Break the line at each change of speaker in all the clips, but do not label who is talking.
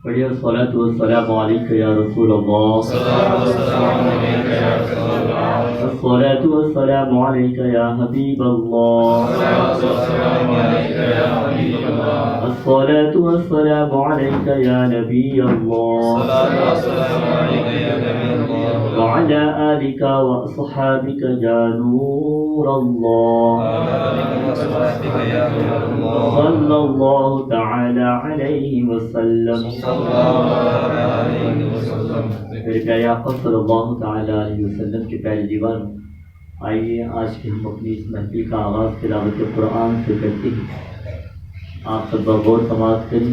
پڑھیے الصلاۃ والسلام علیک یا رسول اللہ، الصلاۃ والسلام علیک یا حبیب اللہ، الصلاۃ والسلام علیک یا نبی اللہ، وعلى آلك وأصحابك يا نور الله، صلى الله تعالى عليه وسلم۔ میرے پیارے آقا صلی اللہ تعالی علیہ وسلم کے پیارے دیوان، آئیے آج کے ہم اپنی اس محفل کا آغاز تلاوت قرآن سے کرتے ہیں۔ آپ سب بغور سماعت کریں۔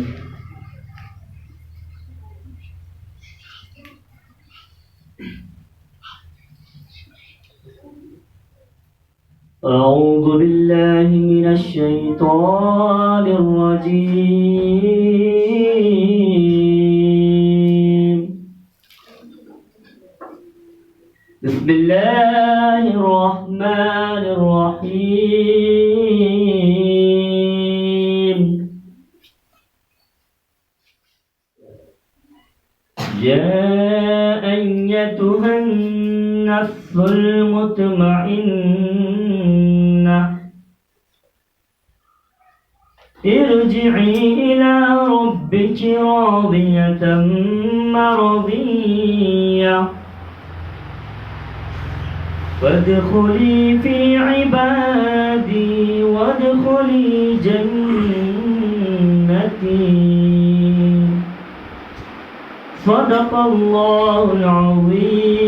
أعوذ بالله من الشيطان الرجيم، بسم الله الرحمن الرحيم، يا أيتها النفس المطمئنة ارجعي إلى ربك راضية مرضية فادخلي في عبادي وادخلي جنتي، صدق الله العظيم۔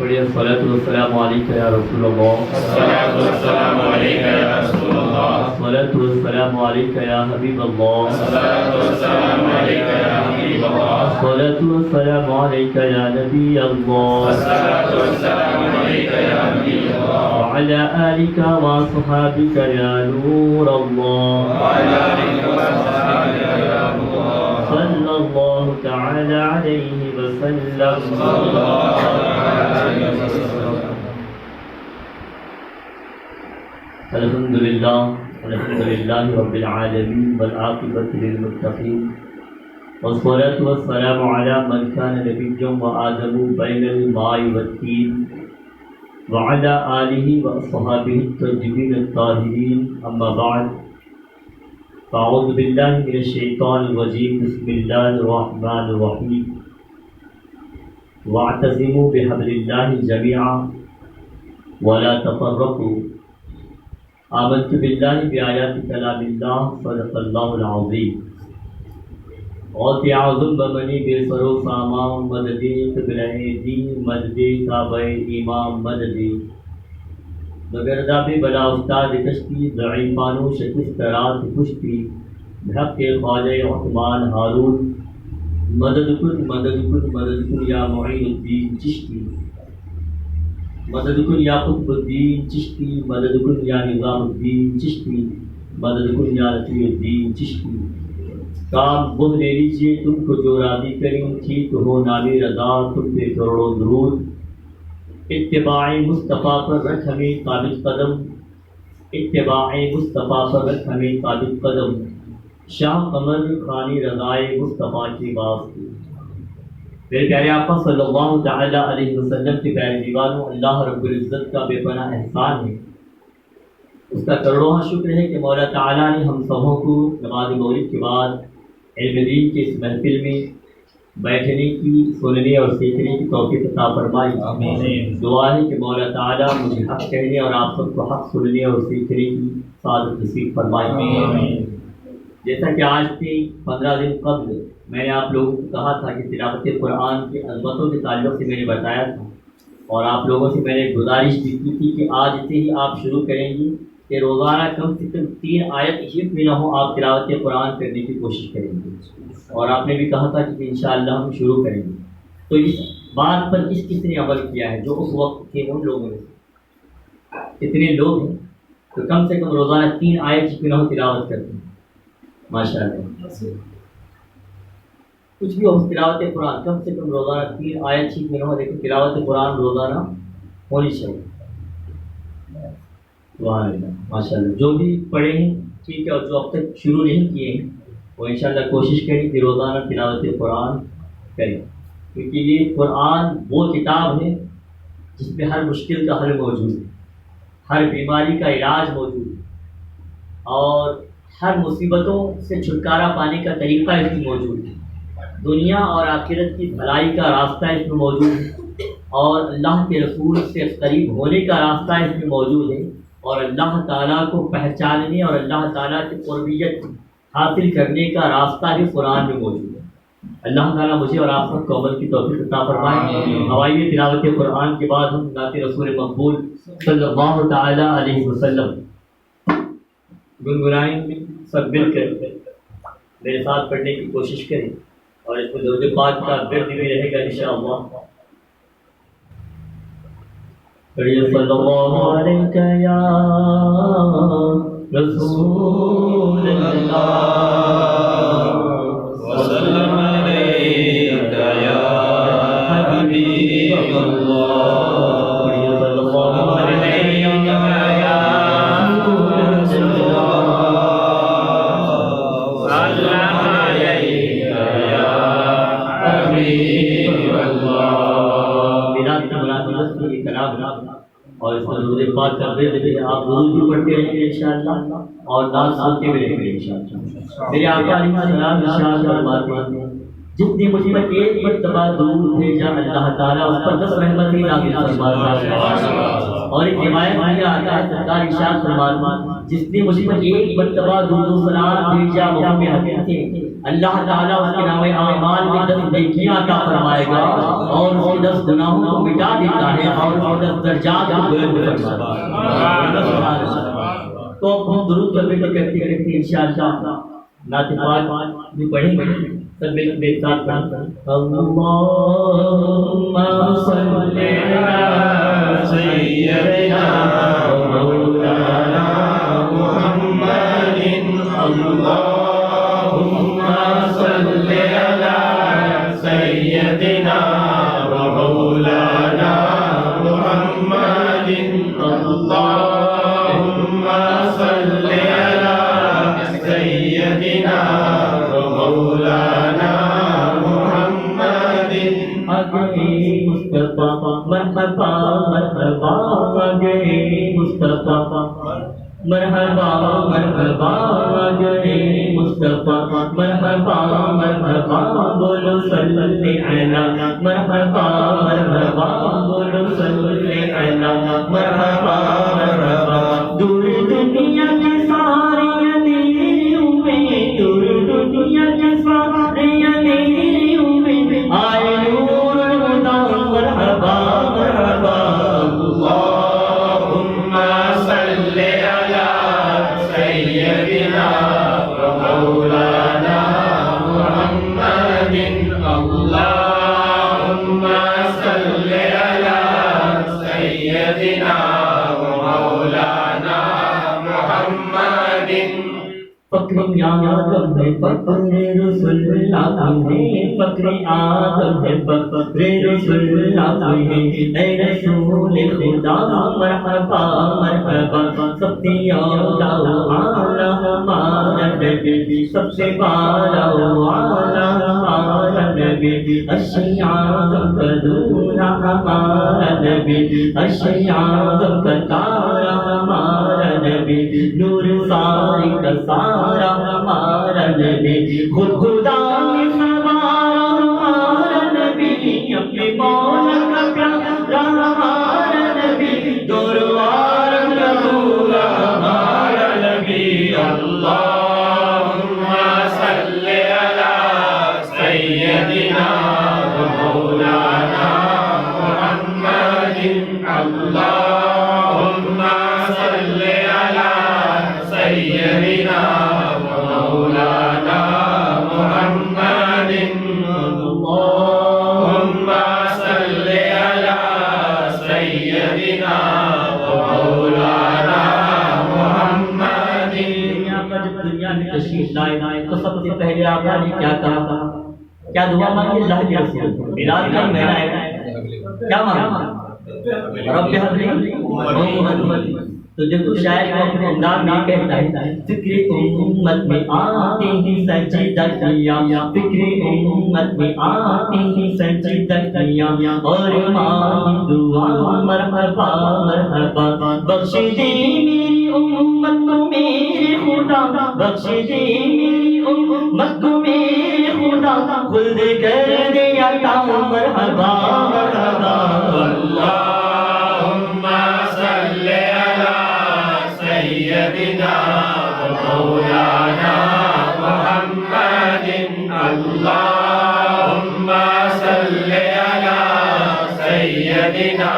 پڑھیے الصلاۃ والسلام علیک یا رسول اللہ،
الصلاۃ والسلام علیک یا رسول اللہ،
الصلاۃ والسلام علیک یا حبیب اللہ،
الصلاۃ والسلام علیک یا حبیب اللہ،
الصلاۃ والسلام علیک یا نبی اللہ،
الصلاۃ والسلام علیک یا نبی اللہ،
وعلى آلك وصحابك يا نور الله،
وعلى آلک وصحبک یا نور اللہ،
صلى الله تعالى عليه وسلم۔
صلی اللہ علیہ وسلم۔
الحمدللہ الحمدللہ رب العالمین والعاقبۃ للمتقین، والصلاۃ والسلام علی من کان نبیا وآدم بین الماء والطین، وعلی آلہ واصحابہ الطیبین الطاہرین، اما بعد، فاعوذ باللہ من الشیطان الرجیم، بسم اللہ الرحمن الرحیم، واعتصموا بحبل اللہ جميعا ولا تفرقوا، آمنت باللہ بآیات کلام اللہ، صدق اللہ العظیم۔ غوث اعظم بمنی بے سر و سامان، مددی قبلہ دین، مددی کعبہ امام، مددی بگردہ بھی بلا استاد کشتی، ضعیفانو شکست رات کشتی، بحق خواجہ عثمان ہارون، مدد کن مدد کن مدد کن یا معین الدین چشتی، مدد کن یا قطب الدین چشتی، مدد کن یا نظام الدین چشتی، مدد کن یا لطیف الدین چشتی۔ کام وہ لے لیجیے تم کو جو راضی کریں، ٹھیک ہو نامی رضا تم پہ کروڑوں درود، اتباع مصطفیٰ پر رکھ ہمیں ثابت قدم، اتباع مصطفیٰ پر رکھ ہمیں ثابت قدم، شاہ قمر خانی رضائے مصطفیٰ کی واسطے۔ میرے پیارے آقا صلی اللہ تعالی علیہ وسلم کے پیارے دیوانوں، اللہ رب العزت کا بے پناہ احسان ہے، اس کا کروڑواں شکر ہے کہ مولا تعالیٰ نے ہم سبوں کو نماز مغرب کے بعد علم دین کے اس محفل میں بیٹھنے کی، سننے اور سیکھنے کی توفیق عطا فرمائی۔ دعا ہے کہ مولا تعالیٰ مجھے حق کہنے اور آپ سب کو حق سننے اور سیکھنے کی سعادت نصیب فرمائی۔ جیسا کہ آج سے 15 دن قبل میں نے آپ لوگوں کو کہا تھا کہ تلاوت قرآن کی عظمتوں کے تعلق سے میں نے بتایا تھا، اور آپ لوگوں سے میں نے گزارش بھی کی تھی کہ آج سے ہی آپ شروع کریں گے کہ روزانہ کم سے کم 3 آیت حفظ میں نہ ہو، آپ تلاوت قرآن کرنے کی کوشش کریں گے، اور آپ نے بھی کہا تھا کہ انشاءاللہ ہم شروع کریں گے۔ تو اس بات پر کس نے عمل کیا ہے؟ جو اس وقت کے ان لوگوں نے، اتنے لوگ ہیں تو کم سے کم روزانہ 3 آیت حفظ میں نہ ہو تلاوت کرتے ہیں، ماشاء اللہ۔ کچھ بھی ہو تلاوت قرآن کم سے کم روزانہ 3 آیت حفظ میں نہ ہو، لیکن تلاوت قرآن روزانہ ہونی چاہیے۔ سبحان اللہ، ماشاء اللہ. جو بھی پڑھے ہیں ٹھیک ہے، اور جو اب تک شروع نہیں کیے ہیں وہ انشاءاللہ کوشش کریں کہ روزانہ تلاوت قرآن کریں، کیونکہ یہ قرآن وہ کتاب ہے جس میں ہر مشکل کا حل موجود ہے، ہر بیماری کا علاج موجود ہے، اور ہر مصیبتوں سے چھٹکارا پانے کا طریقہ اس میں موجود ہے. دنیا اور آخرت کی بھلائی کا راستہ اس میں موجود ہے، اور اللہ کے رسول سے قریب ہونے کا راستہ اس میں موجود ہے، اور اللہ تعالیٰ کو پہچاننے اور اللہ تعالیٰ کی قربیت حاصل کرنے کا راستہ بھی قرآن میں موجود ہے. اللہ تعالیٰ مجھے اور آپ سب کو عمل کی توفیق عطا فرمائے. ہوائیے تلاوت قرآن کے بعد ہم نعت رسول مقبول صلی اللہ تعالیٰ علیہ وسلم گنگنائیں گے. سب مل کر میرے ساتھ پڑھنے کی کوشش کریں، اور اس میں درود پاک کا ورد بھی رہے گا انشاءاللہ. پڑھیے صلی اللہ علیہ یا رسول اللہ
وسلم علیک یا حبیب اللہ.
پڑھیے صلی اللہ علیہ یا رسول اللہ
وسلم علیک یا حبیب اللہ.
میلاد کی مناسبت سے یہ کلام اور اس میں درود پاک کا ورد بھی آپ درود بھی پڑھتے رہیں گے انشاءاللہ، اور نعت سنتے بھی رہیں گے انشاءاللہ. میرے آقا علیہ السلام ارشاد فرماتے ہیں جتنی مجھ پر ایک مرتبہ درود بھیجا اللہ تعالیٰ اس پر 10 رحمتیں نازل فرماتا ہے. اور ایک روایت میں آتا ہے سرکار ارشاد فرماتے ہیں جس نے مجھ پر ایک مرتبہ درود و سلام بھیجا وہ میں حقیقت اللہ تعالیٰ اس کے نام اعمال میں 10 نیکیاں عطا فرمائے گا، اور اس کے 10 گناہوں کو مٹا دیتا ہے، اور اس کے 10 درجات کو بلند فرماتا ہے. تو ہم درود کرتے کرتے انشاءاللہ نعت پاک بھی پڑھیں گے. سب مل میرے ساتھ پڑھیں. اللہم صلی علی
سیدنا مولانا محمد. اللہم صلی علی سیدنا مولانا محمد. اللہم صلی علی سیدنا مولانا محمد.
آگے مصطفیٰ مرحبا مرحبا، آگے مصطفیٰ مرحبا مرحبا، آگے مصطفیٰ مرحبا مرحبا، بولو صلی علی مرحبا مرحبا، بولو صلی علی مرحبا مرحبا. دور دنیا کے سارے اندھیروں میں، دور دنیا کے سارے اندھیروں میں آئے نور خدا مرحبا مرحبا.
اللہم صلی علی سیدنا مولانا محمد. اللہم صلی علی سیدنا مولانا محمد.
فقر آدم ہے فقر رسول اللہ ہے، فقر آدم ہے فقر رسول اللہ ہے. اے رسول خدا مرحبا مرحبا، سب سے اولا اعلی ہمارا نبی، سب سے بالا اعلی ہمارا نبی. اشیاء کا دولہ ہمارا نبی، اشیاء کا تارا ہمارا نبی، نور ساری کا سارا ہمارا نبی. خود خدا نے سوارا ہمارا نبی، اپنے مولا کا پیارا ہمارا نبی، دوروار کا دولا ہمارا نبی.
اللہم صلی علی سیدنا مولانا محمد. اللہم صلی علی سیدنا مولانا محمد. اللہم صلی علی سیدنا مولانا محمد.
دنیا میں تشریف لائے تو سب سے پہلے آپ نے کیا کہا تھا؟ کیا دعا مانگی اللہ کے رسول؟ میلاد کا مہینہ ہے، کیا مانگا؟ رب حضرت محمد تو دیکھو شاعر کو اپنے انداز میں کہتا ہے فکر امت میں آتے ہی سجدہ کیا، فکر امت میں آتے ہی سجدہ کیا، اور مانگی دعا مرحبا مرحبا، بخش دے میری امت کو میرے خدا، بخش دے میری امت کو میرے خدا، خلد کر دے عطا مرحبا مرحبا۔
اللہم صلی سیدنا مولانا محمد، اللہم صلی علی سیدنا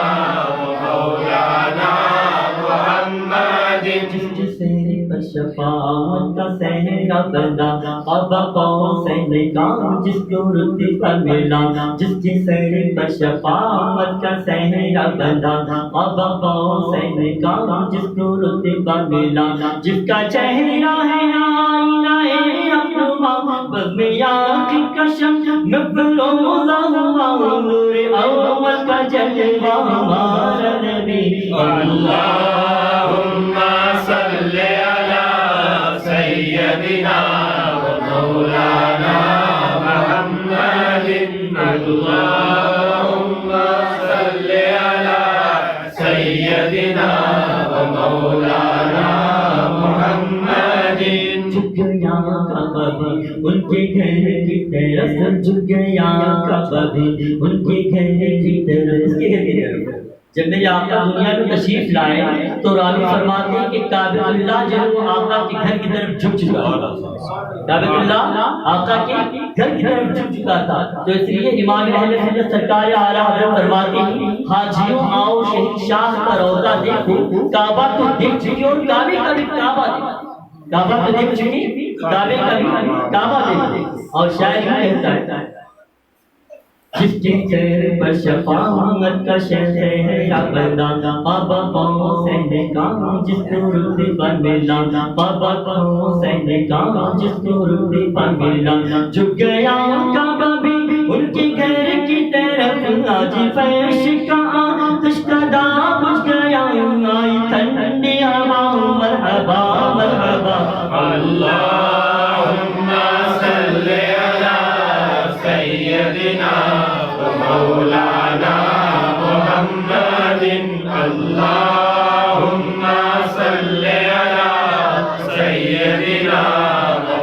مولانا محمد،
جس سے شفاعت کا صحرا بنا ابا قوسین کا، جس کو رتبہ ملا، جس کے سر پر شفاعت کا صحرا بنا ابا قوسین کا، جس کو رتبہ ملا، جس کا چہرہ ہے آئینہ اپنا بزم یاقی کا شمع مفروضہ ہوا، نور اول کا جلوہ ہمارا نبی،
اللہم صلی علی سیدنا مولانا محمد، اللہم صلی علی سیدنا مولانا محمد،
جھک گیا کعبہ ان کے گھر کی طرف، جھک گیا کعبہ ان کے گھر کی طرف۔ جب میرے آقا دنیا میں تشریف لائے تو راوی فرماتے ہیں کہ کعبۃ اللہ جو ہے وہ آقا کے گھر کی طرف جھک چکا تھا، کعبۃ اللہ آقا کے گھر کی طرف جھک چکا تھا۔ تو اس لیے امام اہل سنت سرکار اعلیٰ حضرت فرماتے ہیں حاجیوں آؤ شہید شاہ کا روضہ دیکھو، کعبہ تو دیکھ چکی اور کعبے کا بھی کعبہ دیکھو، کعبہ تو دیکھ چکی کعبے کا بھی کعبہ دیکھو۔ اور شاعر کہتا ہے جس کے چہرے پر شفاعت کا شہرا بنا بابا قوسین کا، جس کو رتبہ ملا، بابا قوسین کا، جس کو رتبہ ملا، جھک گیا کعبہ بھی ان کے گھر کی طرف، آج فرش کا آتش کا داغ بجھ گیا، آئی ٹھنڈی ہوا مرحبا مرحبا۔
اللہم صلی علی سیدنا مولانا محمد، اللہم صلی علی سیدنا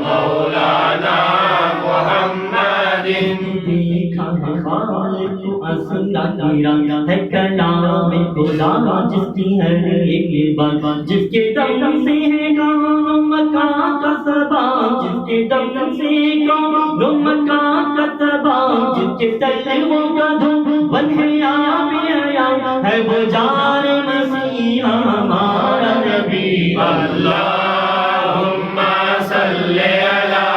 مولانا محمد،
دیکھا خالق کو اصلا کیا ہے کلام خدا، جس کی ہر ایک بات، جس کے دم سے ہے کام مکان کا سبا، جس کے دم سے کام مکان کا سبا، جس کے تلووں کا دھن ہے آپ ہے وہ جان مسیح ہمارا نبی،
اللہم صلی علی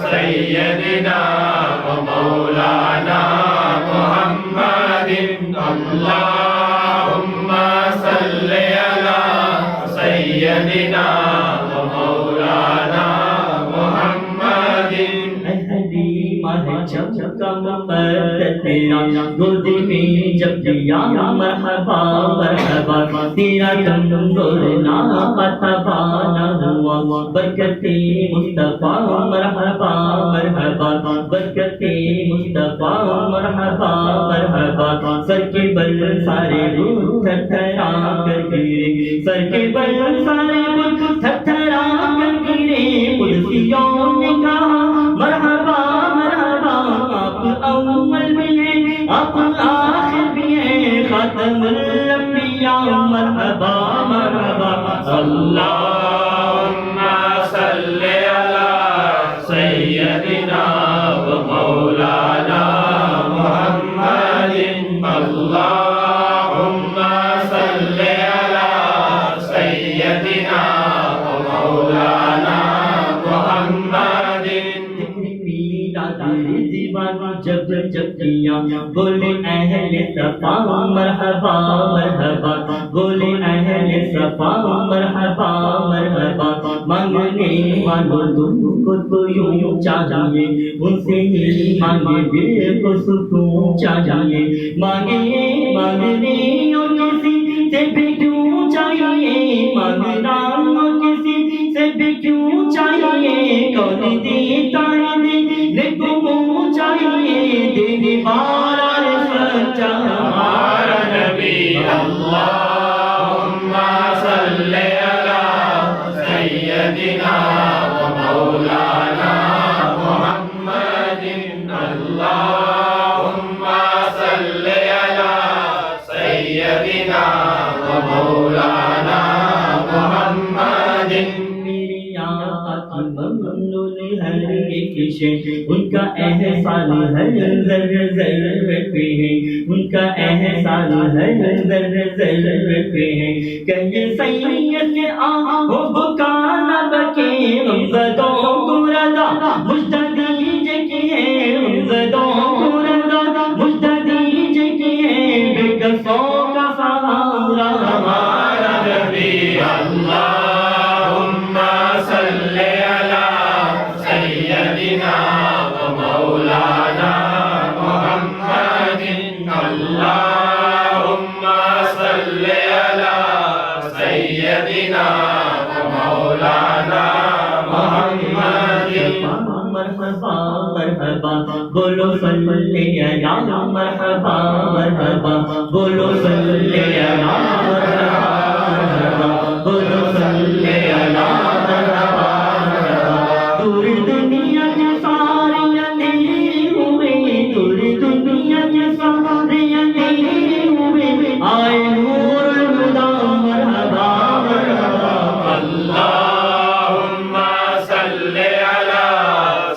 سیدنا مولانا محمد، اللہم صلی علی سیدنا مولانا محمد،
چمکا مقدس تیرا گود میں جب دیا مرحبا مرحبا، تیرا دم بولنا فتبا نہ ہوا، برکت مصطفیٰ مرحبا مرحبا، برکت مصطفیٰ مرحبا مرحبا، سر کے بل سارے روح تھرتھرا کر گرے، سر کے بل سارے روح تھرتھرا کر گرے، قدسیوں نے کہا مرحبا مرحبا، آپ اول بھی ہیں آپ آخر بھی ہیں، خاتم الانبیاء مرحبا مرحبا۔
اللہم صلی علی سیدنا و مولانا محمد، اللہم صلی علی سیدنا و مولانا محمد،
جب جب کیا بولے اہل صفا مرحبا مرحبا، بولے اہل صفا مرحبا مرحبا، مانگنے والوں تم کو یوں چاہیے، ان سے ہی مانگے دل کو سکون چاہیے، مانگے مانگنے اور کسی سے بھی کیوں چاہیے، بھی کیوں چاہیے کون دیتا ہے دینے کو چاہیے دینے والا سچا ہمارا نبی اللہم صلی علی سیدنا و مولانا محمد اللہم صلی علی سیدنا و مولانا محمد میری آقا کی ممنون ہر ایک شے ان کا احسان ہر ذرے ذرے پہ ہے ان کا احسان ہر ذرے ذرے پہ ہے کہے سید کے آہو بکانا بکے غمزدوں کو رضا مجھدہ دیجے کی ہے غمزدوں کو رضا مجھدہ دیجے کی ہے بے کسوں کا سہارا ہمارا نبی اللہم صلی علی سیدنا و مولانا محمد اللہم صلی علی سیدنا و مولانا محمد مرحبا مرحبا بولو صلی علی مرحبا مرحبا بولو صلی علی مرحبا بولو صلی علی مرحبا دور دنیا کے سارے اندھیرے ہوئے دور دنیا کے سارے اندھیرے ہوئے آئے نور الہدی مرحبا مرحبا اللہم صلی علی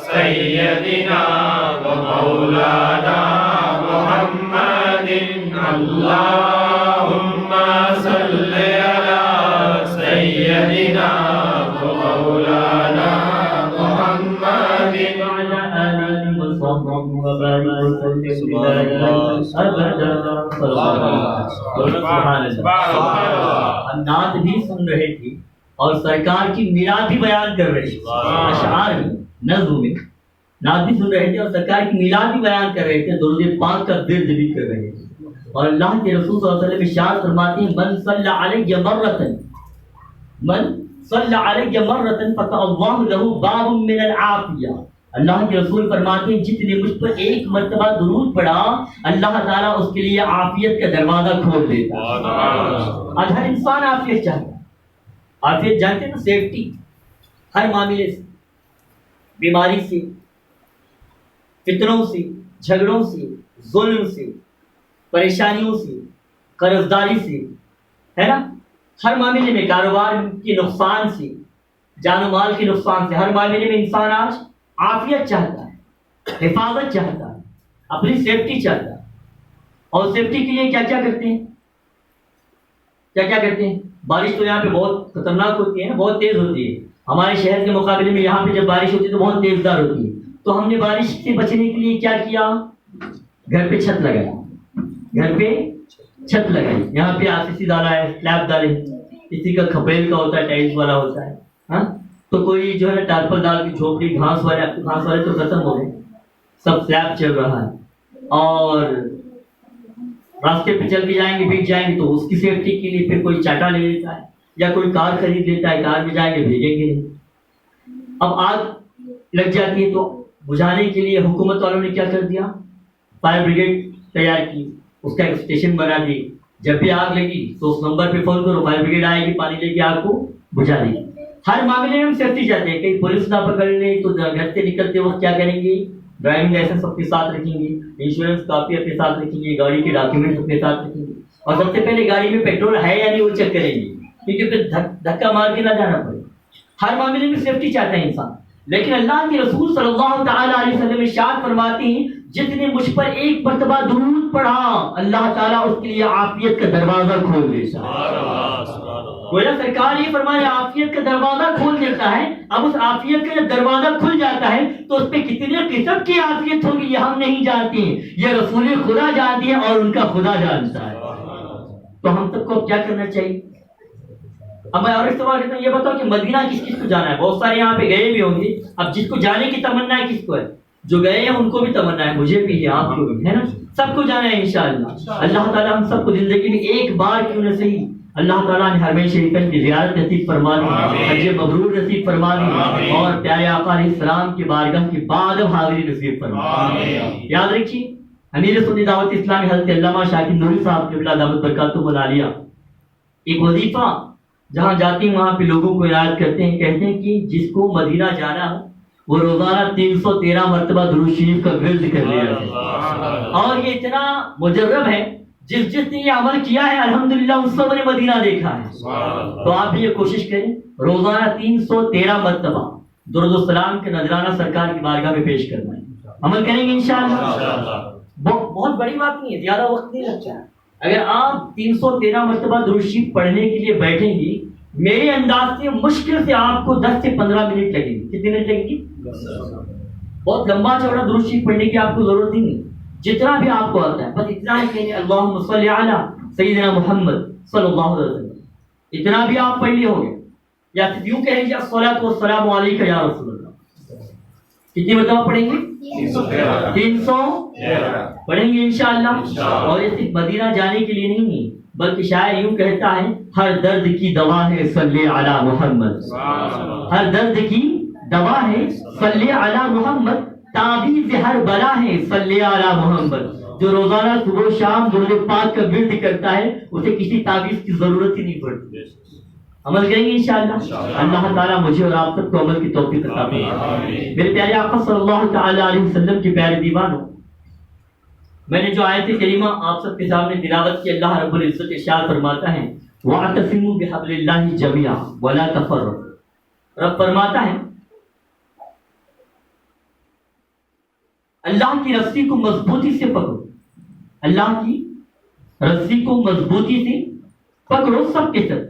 سیدنا و مولانا محمد اللہم صلی علی سیدنا و مولانا محمد وعلى آلہ وصحبہ وبارک وسلم ہم نعت بھی سن رہے تھے اور سرکار کی میراث بھی بیان کر رہے تھے اشعار میں نظم میں نعت بھی سن رہے تھے اور سرکار کی میراث بھی بیان کر رہے تھے درود پاک کا ورد بھی کر رہے تھے اور اللہ کے رسول صلی اللہ علیہ وسلم ارشاد فرماتے ہیں من صلی علیہ مرۃ من صلی علیہ مرۃ فتح اللہ له باب من العافیہ اللہ کے رسول فرماتے ہیں جتنے مجھ پر ایک مرتبہ درود پڑھا اللہ تعالیٰ اس کے لیے عافیت کا دروازہ کھول دیتا ہے آج ہر انسان عافیت چاہتا ہے عافیت جانتے ہیں نا سیفٹی ہر معاملے سے بیماری سے فتنوں سے جھگڑوں سے ظلم سے پریشانیوں سے قرض داری سے ہے نا ہر معاملے میں کاروبار کے نقصان سے جان و مال کے نقصان سے ہر معاملے میں انسان آج عافیت چاہتا ہے حفاظت چاہتا ہے اپنی سیفٹی چاہتا ہے اور سیفٹی کے لیے کیا کیا کرتے ہیں کیا کرتے ہیں بارش تو یہاں پہ بہت خطرناک ہوتی ہے نا بہت تیز ہوتی ہے ہمارے شہر کے مقابلے میں یہاں پہ جب بارش ہوتی ہے تو بہت تیز دار ہوتی ہے تو ہم نے بارش سے بچنے کے لیے کیا کیا گھر پہ چھت لگایا گھر پہ چھت لگائی یہاں پہ آرسیسی ڈالا ہے سلیب ڈالے کسی کا کھپیل کا ہوتا ہے ٹائلس والا ہوتا ہے ہاں تو کوئی جو ہے ٹارپل ڈال کی جھوپڑی گھاس والے تو ختم ہو گئے سب سلیب چل رہا ہے اور راستے پہ چل کے جائیں گے بھیگ جائیں گے تو اس کی سیفٹی کے لیے پھر کوئی چاٹا لے لیتا ہے یا کوئی کار خرید لیتا ہے کار میں جائیں گے بھیگیں گے اب آگ لگ جاتی ہے تو بجھانے کے لیے حکومت والوں نے کیا کر دیا فائر بریگیڈ تیار کی اس کا ایک اسٹیشن بنا دی جب بھی آگ لگی تو اس نمبر پہ فون کرو فائر بریگیڈ آئے گی پانی لے کے آگ کو بجھا دے گی ہر معاملے میں ہم سیفٹی چاہتے ہیں کہیں پولیس نہ پکڑ لیں تو گھر سے نکلتے وقت کیا کریں گے ڈرائیونگ لائسنس اپنے ساتھ رکھیں گے انشورنس کاپی اپنے ساتھ رکھیں گے گاڑی کے ڈاکیومنٹ اپنے ساتھ رکھیں گے اور سب سے پہلے گاڑی میں پیٹرول ہے یا نہیں وہ چیک کریں گے کیونکہ پھر دھکا مار کے نہ جانا پڑے ہر معاملے میں سیفٹی چاہتا ہے انسان لیکن اللہ کے رسول صلی اللہ تعالی علیہ وسلم ارشاد فرماتے ہیں جس نے مجھ پر ایک مرتبہ درود پڑھا اللہ تعالیٰ اس کے لیے عافیت کا دروازہ کھول دیتا ہے گویا سرکار یہ فرمایا عافیت کا دروازہ کھول دیتا ہے اب اس عافیت کا جب دروازہ کھل جاتا ہے تو اس پہ کتنے قسم کی عافیت ہوگی یہ ہم نہیں جانتے ہیں یہ رسول خدا جانتے ہیں اور ان کا خدا جانتا ہے تو ہم سب کو کیا کرنا چاہیے اب میں اور ایک سوال کرتا ہوں یہ بتاؤ کہ مدینہ کس کس کو جانا ہے بہت سارے یہاں پہ گئے بھی ہوں گے اب جس کو جانے کی تمنا ہے کس کو ہے جو گئے ہیں ان کو بھی تمنا ہے مجھے بھی ہے آپ کو بھی ہے نا سب کو جانا ہے انشاءاللہ اللہ تعالیٰ ہم سب کو زندگی میں ایک بار کیوں نہ صحیح اللہ تعالیٰ نے حرمین شریفین کی زیارت نصیب فرما دی، حج مبرور نصیب فرما دی، اور پیارے آقا علیہ السلام کی بارگاہ کی بعد حاضری نصیب فرما دی۔ یاد رکھیے امیر سنی دعوت اسلامی حضرت علامہ شاکر نوری صاحب قبلہ دامت برکاتہ عالیہ ایک وظیفہ جہاں جاتے ہیں وہاں پہ لوگوں کو عنایت کرتے ہیں، کہتے ہیں کہ جس کو مدینہ جانا ہو وہ روزانہ 313 مرتبہ درود شریف کا ورد کر لیا ہے، اور یہ اتنا مجرب ہے جس نے یہ عمل کیا ہے الحمدللہ اس سب نے مدینہ دیکھا ہے۔ تو آپ بھی یہ کوشش کریں روزانہ 313 مرتبہ درود السلام کے نذرانہ سرکار کی بارگاہ میں پیش کرنا ہے، عمل کریں گے انشاءاللہ۔ بہت بڑی بات نہیں ہے، زیادہ وقت نہیں لگتا ہے۔ اگر آپ 313 مرتبہ درود شریف پڑھنے کے لیے بیٹھیں گی میرے انداز سے مشکل سے آپ کو 10 سے 15 منٹ لگیں گے۔ کتنے منٹ لگیں گی؟ بہت لمبا چوڑا درود شریف پڑھنے کی آپ کو ضرورت ہی نہیں، جتنا بھی آپ کو آتا ہے بس اتنا ہے کہ اللہم صلی علی سیدنا محمد صلی اللہ علیہ وسلم، اتنا بھی آپ پڑھ لیے ہوگے، یا یوں کہیں گے الصلاۃ والسلام علیک یا رسول اللہ۔ کتنی مرتبہ پڑھیں گے؟ 313 پڑھیں گے انشاءاللہ۔ اور یہ صرف مدینہ جانے کے لیے نہیں ہے بلکہ شاعر یوں کہتا ہے ہر درد کی دوا ہے صلی علی محمد، ہر درد کی دوا ہے صلی علی محمد، تعویذ ہر بلا ہے صلی علی محمد۔ جو روزانہ صبح و شام درود پاک کا ورد کرتا ہے اسے کسی تعویذ کی ضرورت ہی نہیں پڑتی۔ عمل کریں گے انشاءاللہ، اللہ تعالیٰ مجھے اور آپ سب کو عمل کی توفیق عطا فرمائے۔ میرے پیارے آقا صلی اللہ تعالی علیہ وسلم کے پیارے دیوانوں، میں نے جو آیت کریمہ آپ سب کے سامنے تلاوت کی، اللہ رب العزت ارشاد فرماتا ہے وَاعْتَصِمُوا بِحَبْلِ اللَّهِ جَمِيعًا وَلَا تَفَرَّقُوا۔ رب فرماتا ہے اللہ کی رسی کو مضبوطی سے پکڑو، اللہ کی رسی کو مضبوطی سے پکڑو سب کے ساتھ،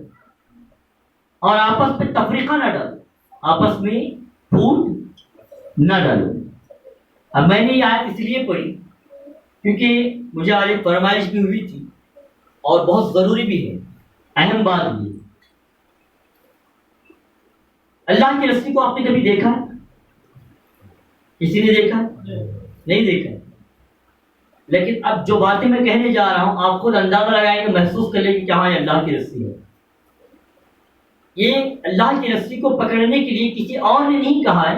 اور آپس میں تفریقہ نہ ڈالو، آپس میں پھوٹ نہ ڈالو۔ اب میں نے یہ آیت اس لیے پڑھی کیونکہ مجھے آج ایک فرمائش بھی ہوئی تھی اور بہت ضروری بھی ہے، اہم بات یہ، اللہ کی رسی کو آپ نے کبھی دیکھا ہے؟ کسی نے دیکھا؟ نہیں دیکھا۔ لیکن اب جو باتیں میں کہنے جا رہا ہوں آپ خود اندازہ لگائیں گے، محسوس کر لیں کہ کہاں یہ اللہ کی رسی ہے۔ یہ اللہ کی رسی کو پکڑنے کے لیے کسی اور نے نہیں کہا ہے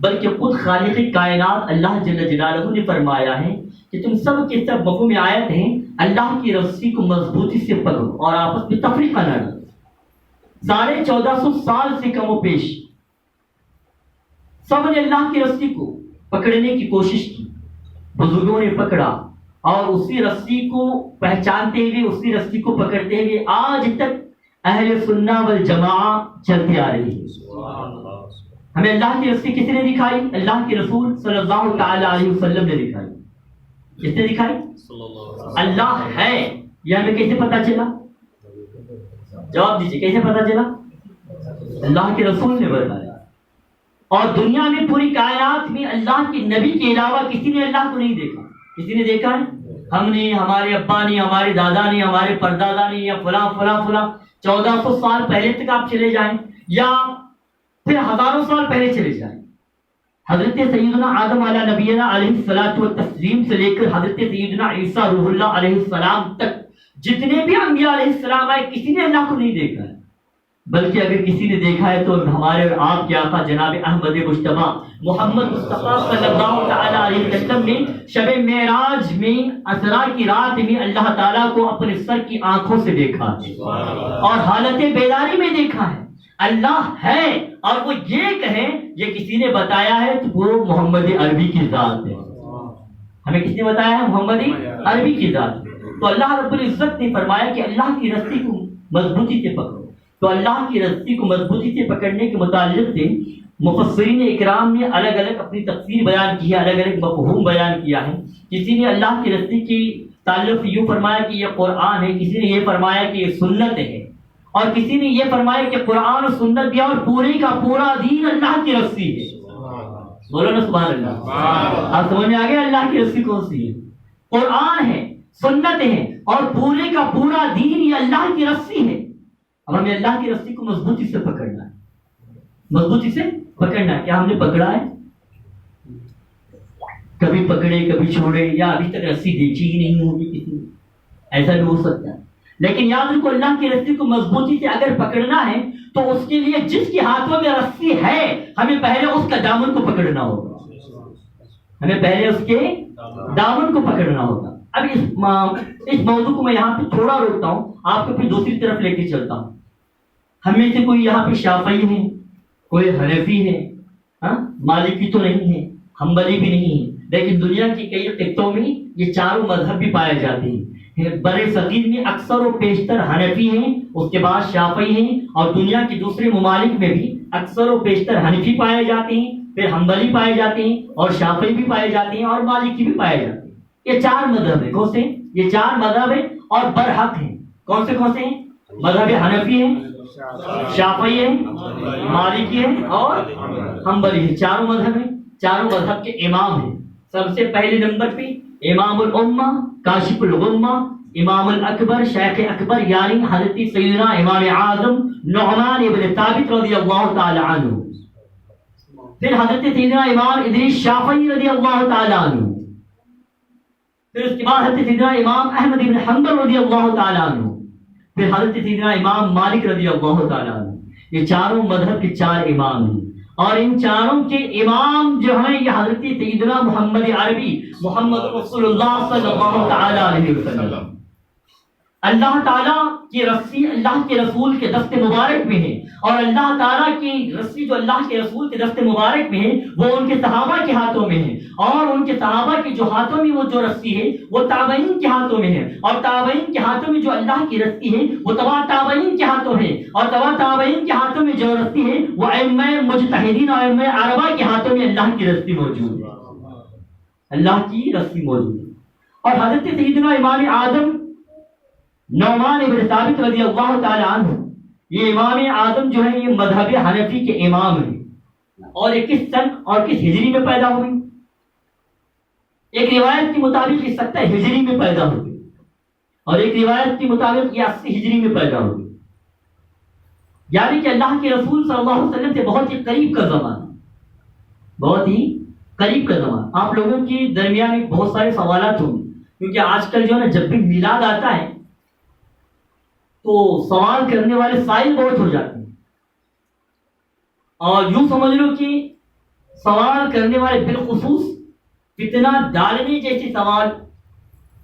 بلکہ خود خالق کائنات اللہ جل جلالہ نے فرمایا ہے کہ تم سب کے سب مفہوم آیت ہیں، اللہ کی رسی کو مضبوطی سے پکڑو اور آپس میں تفریقہ نہ ڈالو۔ 1450 سال سے کم و بیش سب نے اللہ کی رسی کو پکڑنے کی کوشش کی، بزرگوں نے پکڑا اور اسی رسی کو پہچانتے ہوئے اسی رسی کو پکڑتے ہوئے آج تک اہل سنہ والجماعہ چلتے آ رہی ہے۔ ہمیں اللہ کی رسی کس نے دکھائی؟ اللہ کے رسول صلی اللہ تعالی علیہ وسلم نے دکھائی۔ کس نے دکھائی؟ اللہ ہے۔ یہ ہمیں کیسے پتا چلا؟ جواب دیجیے، کیسے پتا چلا؟ اللہ کے رسول نے بتایا۔ اور دنیا میں پوری کائنات میں اللہ کے نبی کے علاوہ کسی نے اللہ کو نہیں دیکھا۔ کسی نے دیکھا ہے؟ ہم نے، ہمارے ابا نے، ہمارے دادا نے، ہمارے پردادا نے، یا فلاں فلاں فلاں 1400 سال پہلے تک آپ چلے جائیں یا پھر ہزاروں سال پہلے چلے جائیں، حضرت سیدنا آدم علیہ نبینا علیہ الصلوۃ والتسلیم سے لے کر حضرت سیدنا عیسیٰ روح اللہ علیہ السلام تک جتنے بھی انبیاء علیہ السلام آئے کسی نے اللہ کو نہیں دیکھا ہے، بلکہ اگر کسی نے دیکھا ہے تو ہمارے اور آپ کے آقا جناب احمد مجتبیٰ محمد مصطفیٰ صلی اللہ تعالی علیہ وسلم نے شب معراج میں اسرا کی رات میں اللہ تعالیٰ کو اپنے سر کی آنکھوں سے دیکھا ہے اور حالت بیداری میں دیکھا ہے۔ اللہ ہے اور وہ یہ کہیں یہ کسی نے بتایا ہے تو وہ محمد عربی کی ذات ہے۔ ہمیں کس نے بتایا ہے؟ محمد عربی کی ذات۔ تو اللہ رب العزت نے فرمایا کہ اللہ کی رسی کو مضبوطی سے پکڑو۔ تو اللہ کی رسی کو مضبوطی سے پکڑنے کے متعلق سے مفسرین اکرام نے الگ الگ اپنی تفسیر بیان کی ہے، الگ الگ مفہوم بیان کیا ہے۔ کسی نے اللہ کی رسی کی تعلق یوں فرمایا کہ یہ قرآن ہے، کسی نے یہ فرمایا کہ یہ سنت ہے، اور کسی نے یہ فرمایا کہ قرآن و سنت بھی اور پورے کا پورا دین اللہ کی رسی ہے۔ بولو نا سبحان اللہ۔ آپ سمجھ میں آ گیا اللہ کی رسی کون سی ہے؟ قرآن ہے، سنت ہے اور پورے کا پورا دین یہ اللہ کی رسی ہے۔ اب ہمیں اللہ کی رسی کو مضبوطی سے پکڑنا ہے، مضبوطی سے پکڑنا ہے۔ کیا ہم نے پکڑا ہے؟ کبھی پکڑے کبھی چھوڑے، یا ابھی تک رسی دیکھی ہی نہیں ہوگی کسی نے، ایسا بھی ہو سکتا ہے۔ لیکن یاد رکھو اللہ کی رسی کو مضبوطی سے اگر پکڑنا ہے تو اس کے لیے جس کے ہاتھوں میں رسی ہے ہمیں پہلے اس کا دامن کو پکڑنا ہوگا، ہمیں پہلے اس کے دامن کو پکڑنا ہوگا۔ اب اس موضوع کو میں یہاں پہ تھوڑا روکتا ہوں، آپ کو پھر دوسری طرف لے کے چلتا ہوں۔ ہمیں سے کوئی یہاں پہ شافعی ہے، کوئی حنفی ہے، مالکی تو نہیں ہے، حنبلی بھی نہیں ہے، لیکن دنیا کی کئی خطوں میں یہ چاروں مذہب بھی پائے جاتے ہیں۔ برے صغیر میں اکثر و بیشتر حنفی ہیں، اس کے بعد شافعی ہیں، اور دنیا کے دوسرے ممالک میں بھی اکثر و بیشتر حنفی پائے جاتے ہیں، پھر حنبلی پائے جاتے ہیں، اور شافعی بھی پائے جاتے ہیں، اور مالکی بھی پائے جاتے ہیں۔ یہ چار مذہب ہیں، کون سے؟ یہ چار مذہب ہیں اور برحق ہیں۔ کون سے ہیں؟ مذہب حنفی ہیں، شافعی ہیں، مالکی ہیں اور حنبلی ہیں۔ چاروں مذہب ہیں، چاروں مذہب کے امام ہیں۔ سب سے پہلے نمبر پہ امام الامہ کاشف الغمہ امام الاکبر شیخ اکبر یعنی حضرت سیدنا امام اعظم نعمان ابن ثابت رضی اللہ تعالی عنہ، پھر حضرت سیدنا امام ادریس شافعی رضی اللہ تعالی عنہ، پھر اس کے بعد حضرت سیدنا امام احمد بن حنبل رضی اللہ تعالی عنہ، پھر حضرت سیدنا امام مالک رضی اللہ تعالی عنہ۔ یہ چاروں مذہب کے چار امام ہیں، اور ان چاروں کے امام جو ہیں یہ حضرت سیدنا محمد عربی محمد رسول اللہ صلی اللہ تعالی علیہ وسلم۔ اللہ تعالیٰ کی رسی اللہ کے رسول کے دست مبارک میں ہے، اور اللہ تعالیٰ کی رسی جو اللہ کے رسول کے دست مبارک میں ہے وہ ان کے صحابہ کے ہاتھوں میں ہے، اور ان کے صحابہ کے جو ہاتھوں میں وہ جو رسی ہے وہ تابعین کے ہاتھوں میں ہے، اور تابعین کے ہاتھوں میں جو اللہ کی رسی ہے وہ تبع تابعین کے ہاتھوں ہے، اور تبع تابعین کے ہاتھوں میں جو رسی ہے وہ ائمہ مجتہدین اور ائمہ اربعہ کے ہاتھوں میں اللہ کی رسی موجود ہے، اللہ کی رسی موجود ہے۔ اور حضرت سیدنا امام اعظم نعمان ابن ثابت رضی اللہ تعالی عنہ، یہ امام اعظم جو ہے یہ مذہب حنفی کے امام ہیں، اور یہ کس سن اور کس ہجری میں پیدا ہوئی؟ ایک روایت کے مطابق یہ 70 ہجری میں پیدا ہوئی، اور ایک روایت کے مطابق یہ 80 ہجری میں پیدا ہوئی، یعنی کہ اللہ کے رسول صلی اللہ علیہ وسلم سے بہت ہی قریب کا زمانہ، بہت ہی قریب کا زمانہ۔ آپ لوگوں کے درمیان بہت سارے سوالات ہوں گے، کیونکہ آج کل جو ہے نا جب بھی میلاد آتا ہے تو سوال کرنے والے سائل بہت ہو جاتے ہیں، اور یوں سمجھ لو کہ سوال کرنے والے بالخصوص فتنہ ڈالنے جیسے سوال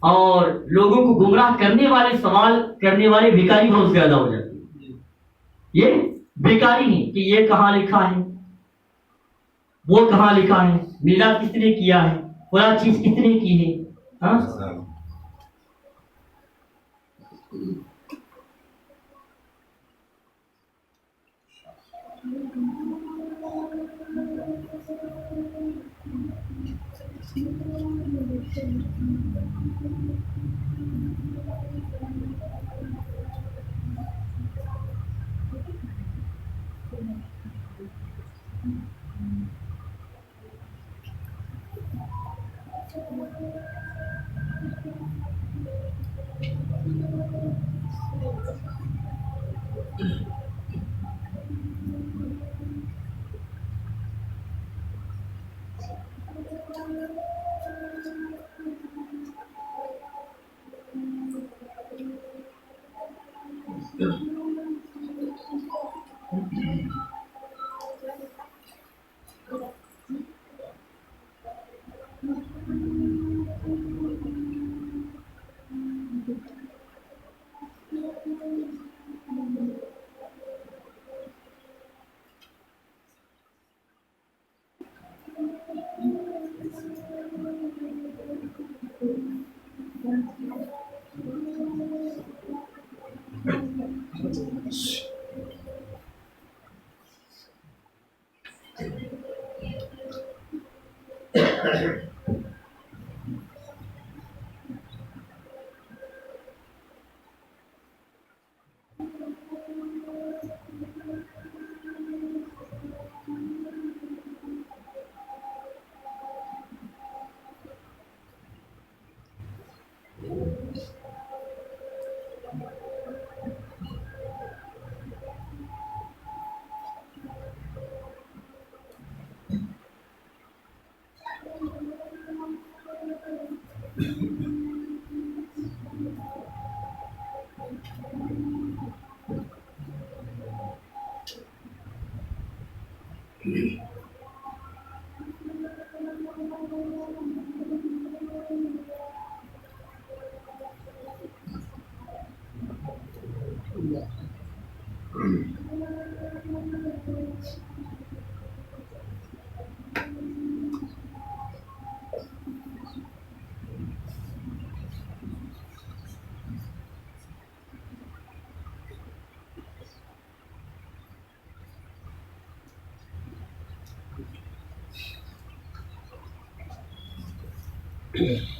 اور لوگوں کو گمراہ کرنے والے سوال کرنے والے بیکاری بہت زیادہ ہو جاتے ہیں۔ یہ بیکاری نہیں کہ یہ کہاں لکھا ہے، وہ کہاں لکھا ہے، میلاد کس نے کیا ہے، فلاں چیز کس نے کی ہے، ہاں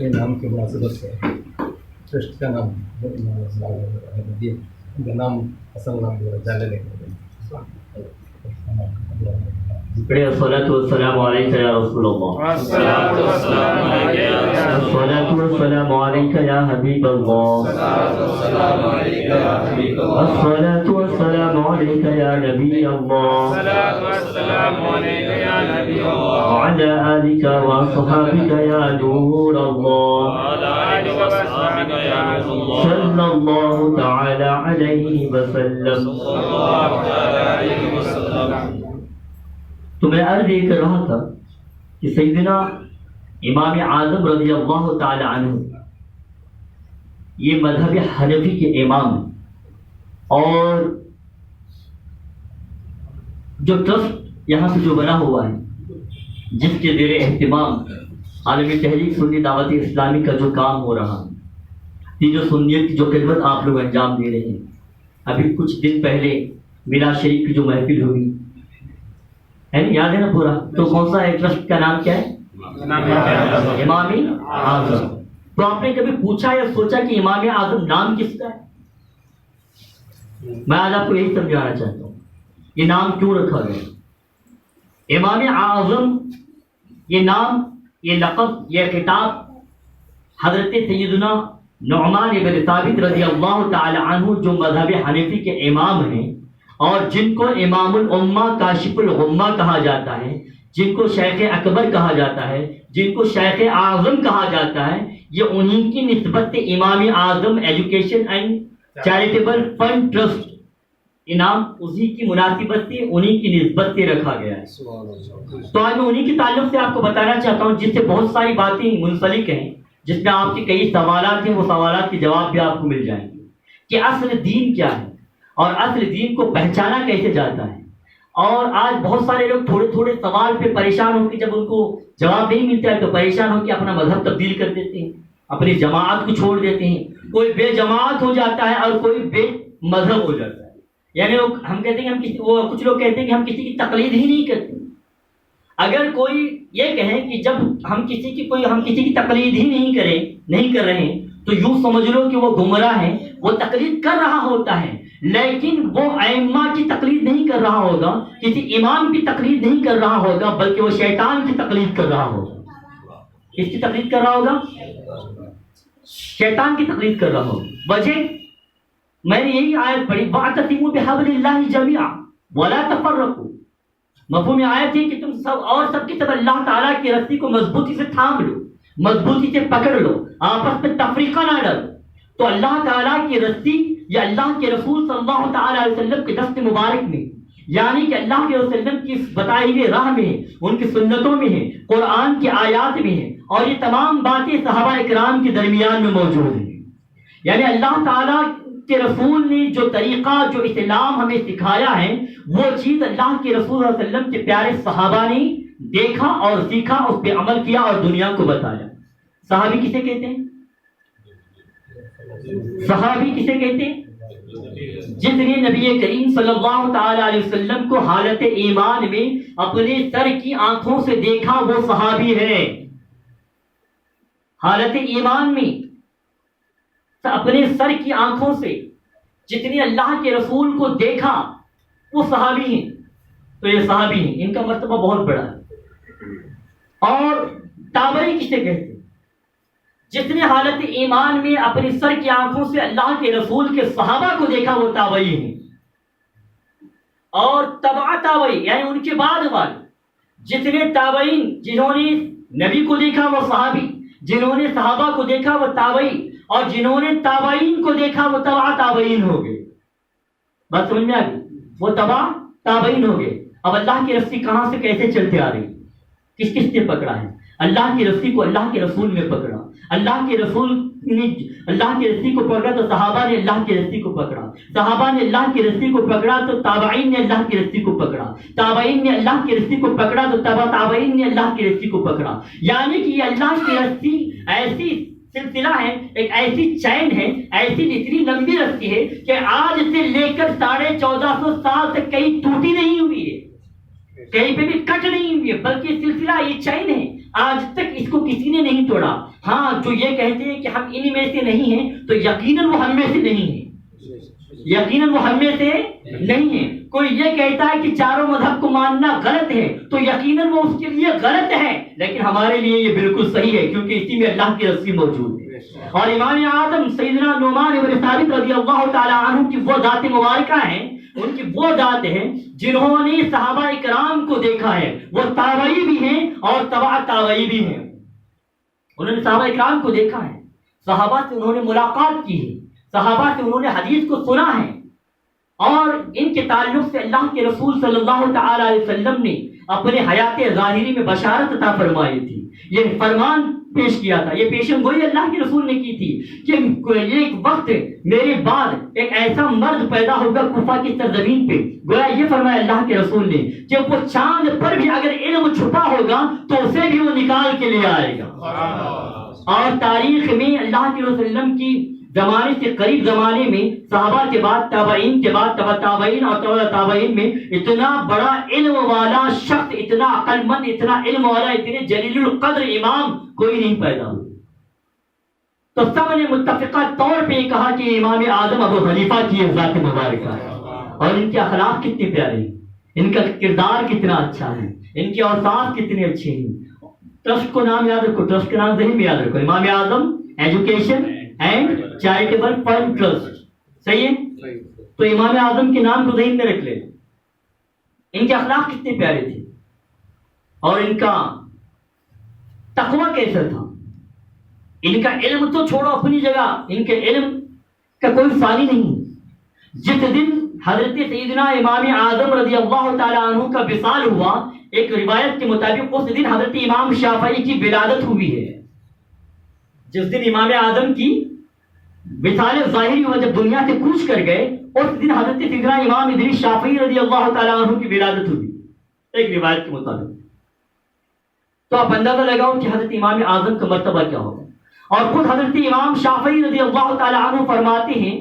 نام کی مناسبت سے ٹرسٹ کا نام احمدیہ، ان کا نام اصل نام جانے لگے.
الصلاة والسلام عليك يا رسول الله.
الصلاة والسلام عليك يا رسول الله.
الصلاة والسلام عليك يا حبيب الله.
الصلاة والسلام عليك يا حبيب الله.
الصلاة والسلام عليك يا نبي الله.
الصلاة والسلام عليك يا نبي الله.
وعلى آلك وصحابك يا نور الله.
وعلى آلك وأصحابك يا نور الله.
صلى الله تعالى عليه وسلم.
صلى الله تعالى عليه وسلم.
تو میں عرض یہ کر رہا تھا کہ سیدنا امام اعظم رضی اللہ تعالی عنہ یہ مذہب حنفی کے امام ہیں، اور جو ٹرسٹ یہاں سے جو بنا ہوا ہے، جس کے زیر اہتمام عالمی تحریک سنی دعوت اسلامی کا جو کام ہو رہا ہے، یہ جو سنیت کی جو خدمت آپ لوگ انجام دے رہے ہیں، ابھی کچھ دن پہلے میلاد شریف کی جو محفل ہوئی ہے، یاد ہے نا پورا؟ تو کون سا ہے ٹرسٹ کا نام کیا ہے؟ امام اعظم. تو آپ نے کبھی پوچھا یا سوچا کہ امام اعظم نام کس کا ہے؟ میں آج آپ کو یہی سمجھانا چاہتا ہوں یہ نام کیوں رکھا گیا. امام اعظم یہ نام، یہ لقب، یہ خطاب حضرت سیدنا نعمان بن ثابت رضی اللہ تعالی عنہ جو مذہب حنفی کے امام ہیں، اور جن کو امام الامہ کاشف الغمہ کہا جاتا ہے، جن کو شیخ اکبر کہا جاتا ہے، جن کو شیخ اعظم کہا جاتا ہے، یہ انہی کی نسبت سے Imam Azam education and charitable fund trust انعام اسی کی مناسبت سے انہی کی نسبت سے رکھا گیا ہے. تو آج میں انہی کے تعلق سے آپ کو بتانا چاہتا ہوں، جس سے بہت ساری باتیں منسلک ہیں، جس میں آپ کے کئی سوالات ہیں، وہ سوالات کے جواب بھی آپ کو مل جائیں گے کہ اصل دین کیا ہے اور اصل دین کو پہچانا کیسے جاتا ہے. اور آج بہت سارے لوگ تھوڑے تھوڑے سوال پہ پریشان ہو کے، جب ان کو جواب نہیں ملتا ہے تو پریشان ہو کے اپنا مذہب تبدیل کر دیتے ہیں، اپنی جماعت کو چھوڑ دیتے ہیں. کوئی بے جماعت ہو جاتا ہے اور کوئی بے مذہب ہو جاتا ہے. یعنی ہم کہتے ہیں کچھ لوگ کہتے ہیں کہ ہم کسی کی تقلید ہی نہیں کرتے. اگر کوئی یہ کہے کہ جب ہم کسی کی تقلید ہی نہیں کر رہے ہیں، تو یوں سمجھ لو کہ وہ گمراہ ہے. وہ تقلید کر رہا ہوتا ہے لیکن وہ ائمہ کی تقلید نہیں کر رہا ہوگا، کسی امام کی تقلید نہیں کر رہا ہوگا، بلکہ وہ شیطان کی تقلید کر رہا ہوگا. کس کی تقلید کر رہا ہوگا؟ شیطان کی تقلید کر رہا ہوگا. وجہ میں نے یہی آیت پڑھی، وَاعْتَصِمُوا بِحَبْلِ اللَّهِ جَمِيعًا وَلَا تَفَرَّقُوا. مفہوم آیت ہے کہ تم سب کی سب اللہ تعالیٰ کی رسی کو مضبوطی سے تھام لو، مضبوطی سے پکڑ لو، آپس میں تفریقہ نہ ڈالو. تو اللہ تعالیٰ کی رسی یا اللہ کے رسول صلی اللہ تعالیٰ علیہ وسلم کے دست مبارک میں، یعنی کہ اللہ کے وسلم کی بتائی ہوئی راہ میں ہے، ان کی سنتوں میں ہے، قرآن کی آیات میں ہے، اور یہ تمام باتیں صحابہ اکرام کے درمیان میں موجود ہیں. یعنی اللہ تعالیٰ کے رسول نے جو طریقہ، جو اسلام ہمیں سکھایا ہے، وہ چیز اللہ کے رسول صلی اللہ علیہ وسلم کے پیارے صحابہ نے دیکھا اور سیکھا، اس پہ عمل کیا اور دنیا کو بتایا. صحابی کسے کہتے ہیں؟ صحابی کسے کہتے ہیں؟ جس نے نبی کریم صلی اللہ تعالی علیہ وسلم کو حالت ایمان میں اپنے سر کی آنکھوں سے دیکھا، وہ صحابی ہے. حالت ایمان میں اپنے سر کی آنکھوں سے جتنے اللہ کے رسول کو دیکھا، وہ صحابی ہیں. تو یہ صحابی ہیں، ان کا مرتبہ بہت بڑا ہے. اور تابعی کسے کہتے ہیں؟ جس نے حالت ایمان میں اپنی سر کی آنکھوں سے اللہ کے رسول کے صحابہ کو دیکھا، وہ تابعی ہیں. اور تبع تابعی یعنی ان کے بعد والے جتنے تابعین، جنہوں نے نبی کو دیکھا وہ صحابی، جنہوں نے صحابہ کو دیکھا وہ تابعی، اور جنہوں نے تابعین کو دیکھا وہ تبع تابعین ہو گئے. بات سمجھ میں آ گئی؟ وہ تبع تابعین ہو گئے. اب اللہ کی رسی کہاں سے کیسے چلتے آ رہی؟ کس کس نے پکڑا ہے؟ اللہ کی رسی کو اللہ کے رسول نے پکڑا. اللہ کے رسول نے اللہ کی رسی کو پکڑا تو صحابہ نے اللہ کی رسی کو پکڑا. صحابہ نے اللہ کی رسی کو پکڑا تو تابعین نے اللہ کی رسی کو پکڑا. تابعین نے اللہ کی رسی کو پکڑا تو تابعین نے اللہ کی رسی کو پکڑا. یعنی کہ یہ اللہ کی رسی ایسی سلسلہ ہے، ایک ایسی چین ہے، ایسی اتنی لمبی رسی ہے کہ آج سے لے کر 1450 سال تک کہیں ٹوٹی نہیں ہوئی ہے، کہیں پہ بھی کٹ نہیں ہوئی ہے، بلکہ سلسلہ یہ چین ہے، آج تک اس کو کسی نے نہیں توڑا. ہاں جو یہ کہتے ہیں کہ ہم انہی میں سے نہیں ہیں تو یقیناً وہ ہم میں سے نہیں ہیں، یقیناً وہ ہم میں سے نہیں ہے. کوئی یہ کہتا ہے کہ چاروں مذہب کو ماننا غلط ہے تو یقیناً وہ اس کے لیے غلط ہے، لیکن ہمارے لیے یہ بالکل صحیح ہے کیونکہ اسی میں اللہ کی رسی موجود ہے. اور امام اعظم سیدنا نعمان بن ثابت رضی اللہ تعالی عنہ کی وہ ذات مبارکہ ہیں، ان کی وہ ذات ہیں جنہوں نے صحابہ اکرام کو دیکھا ہے. وہ تابعی بھی ہیں اور تبع تابعی بھی ہیں. انہوں نے صحابہ اکرام کو دیکھا ہے، صحابہ سے انہوں نے ملاقات کی ہے، صحابہ سے انہوں نے حدیث کو سنا ہے، اور ان کے تعلق سے اللہ کے رسول صلی اللہ تعالی علیہ وسلم نے اپنے حیات ظاہری میں بشارت عطا فرمائی تھی. یہ فرمان پیش کیا تھا، یہ پیشن گوئی اللہ کے رسول نے کی تھی کہ ایک وقت میرے بعد ایک ایسا مرد پیدا ہوگا کوفہ کی سرزمین پہ. گویا یہ فرمایا اللہ کے رسول نے کہ وہ چاند پر بھی اگر علم چھپا ہوگا تو اسے بھی وہ نکال کے لے آئے گا. اور تاریخ میں اللہ کے رسول وسلم کی زمانے سے قریب زمانے میں صحابہ کے بعد تابعین کے بعد تبع تابعین اور تبع تابعین میں اتنا بڑا علم والا شخص، اتنا عقل مند، اتنا علم والا، اتنے جلیل القدر امام کوئی نہیں پیدا ہوا. تو سب نے متفقہ طور پہ یہ کہا کہ امام اعظم ابو حنیفہ کی ذات مبارکہ ہے، اور ان کے اخلاق کتنے پیارے ہیں، ان کا کردار کتنا اچھا ہے، ان کے اوصاف کتنے اچھے ہیں. ٹرسٹ کو نام یاد رکھو، ٹرسٹ کا نام ذہن میں یاد رکھو، Imam Azam education and charitable fund trust. صحیح ہے؟ تو امام اعظم کے نام کو ذہن میں رکھ لے. ان کے اخلاق کتنے پیارے تھے اور ان کا تقوی کیسا تھا. ان کا علم تو چھوڑو اپنی جگہ، ان کے علم کا کوئی ثانی نہیں. جس دن حضرت سیدنا امام اعظم رضی اللہ تعالی عنہ کا وصال ہوا، ایک روایت کے مطابق اس دن حضرت امام شافعی کی ولادت ہوئی ہے. جس دن امام اعظم کی وصال ظاہری ہوا، جب دنیا سے کوچ کر گئے، اس دن حضرت سیدنا امام ادریس شافعی رضی اللہ تعالی عنہ کی ولادت ہوئی ایک روایت کے مطابق. تو آپ اندازہ لگاؤ کہ حضرت امام اعظم کا مرتبہ کیا ہوگا. اور خود حضرت امام شافعی رضی اللہ تعالی عنہ فرماتے ہیں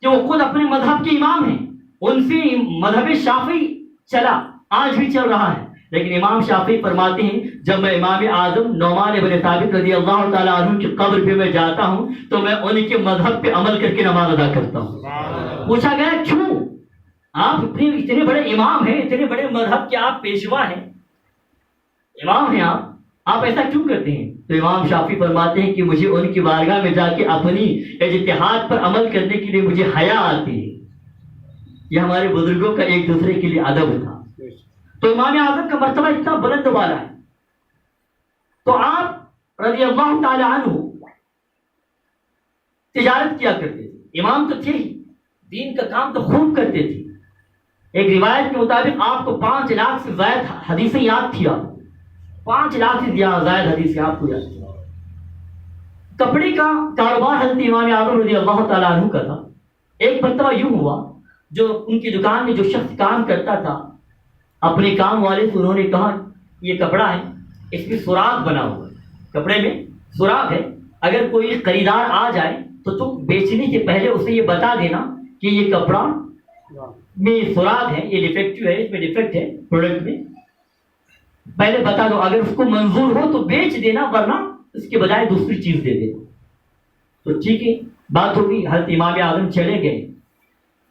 کہ وہ خود اپنے مذہب کے امام ہیں، ان سے مذہب شافعی چلا، آج بھی چل رہا ہے. لیکن امام شافعی فرماتے ہیں جب میں امام اعظم نعمان بن ثابت رضی اللہ تعالی عنہ کی قبر پہ میں جاتا ہوں تو میں ان کے مذہب پہ عمل کر کے نماز ادا کرتا ہوں. پوچھا گیا کیوں؟ آپ اتنے بڑے امام ہیں، اتنے بڑے مذہب کے آپ پیشوا ہیں، امام ہیں آپ ایسا کیوں کرتے ہیں؟ تو امام شافعی فرماتے ہیں کہ مجھے ان کی بارگاہ میں جا کے اپنی اجتہاد پر عمل کرنے کے لیے مجھے حیا آتی ہے. یہ ہمارے بزرگوں کا ایک دوسرے کے لیے ادب تھا. تو امام اعظم کا مرتبہ اتنا بلند والا ہے. تو آپ رضی اللہ تعالی عنہ تجارت کیا کرتے تھے، امام تو تھے ہی، دین کا کام تو خوب کرتے تھے. ایک روایت کے مطابق آپ کو 5 لاکھ سے زائد حدیثیں یاد تھی. آپ 5 لاکھ سے زائد حدیثیں آپ کو یاد تھی. کپڑے کا کاروبار حضرت امام اعظم رضی اللہ تعالی عنہ کا تھا. ایک مرتبہ یوں ہوا، جو ان کی دکان میں جو شخص کام کرتا تھا، اپنے کام والے سے انہوں نے کہا یہ کپڑا ہے، اس میں سوراخ بنا ہوا ہے، کپڑے میں سوراخ ہے، اگر کوئی خریدار آ جائے تو تم بیچنے سے پہلے اسے یہ بتا دینا کہ یہ کپڑا میں سوراخ ہے، یہ ڈیفیکٹو ہے، اس میں ڈیفیکٹ ہے پروڈکٹ میں، پہلے بتا دو. اگر اس کو منظور ہو تو بیچ دینا، ورنہ اس کے بجائے دوسری چیز دے دینا. تو ٹھیک ہے، بات ہوگی. حضرت امام اعظم چلے گئے.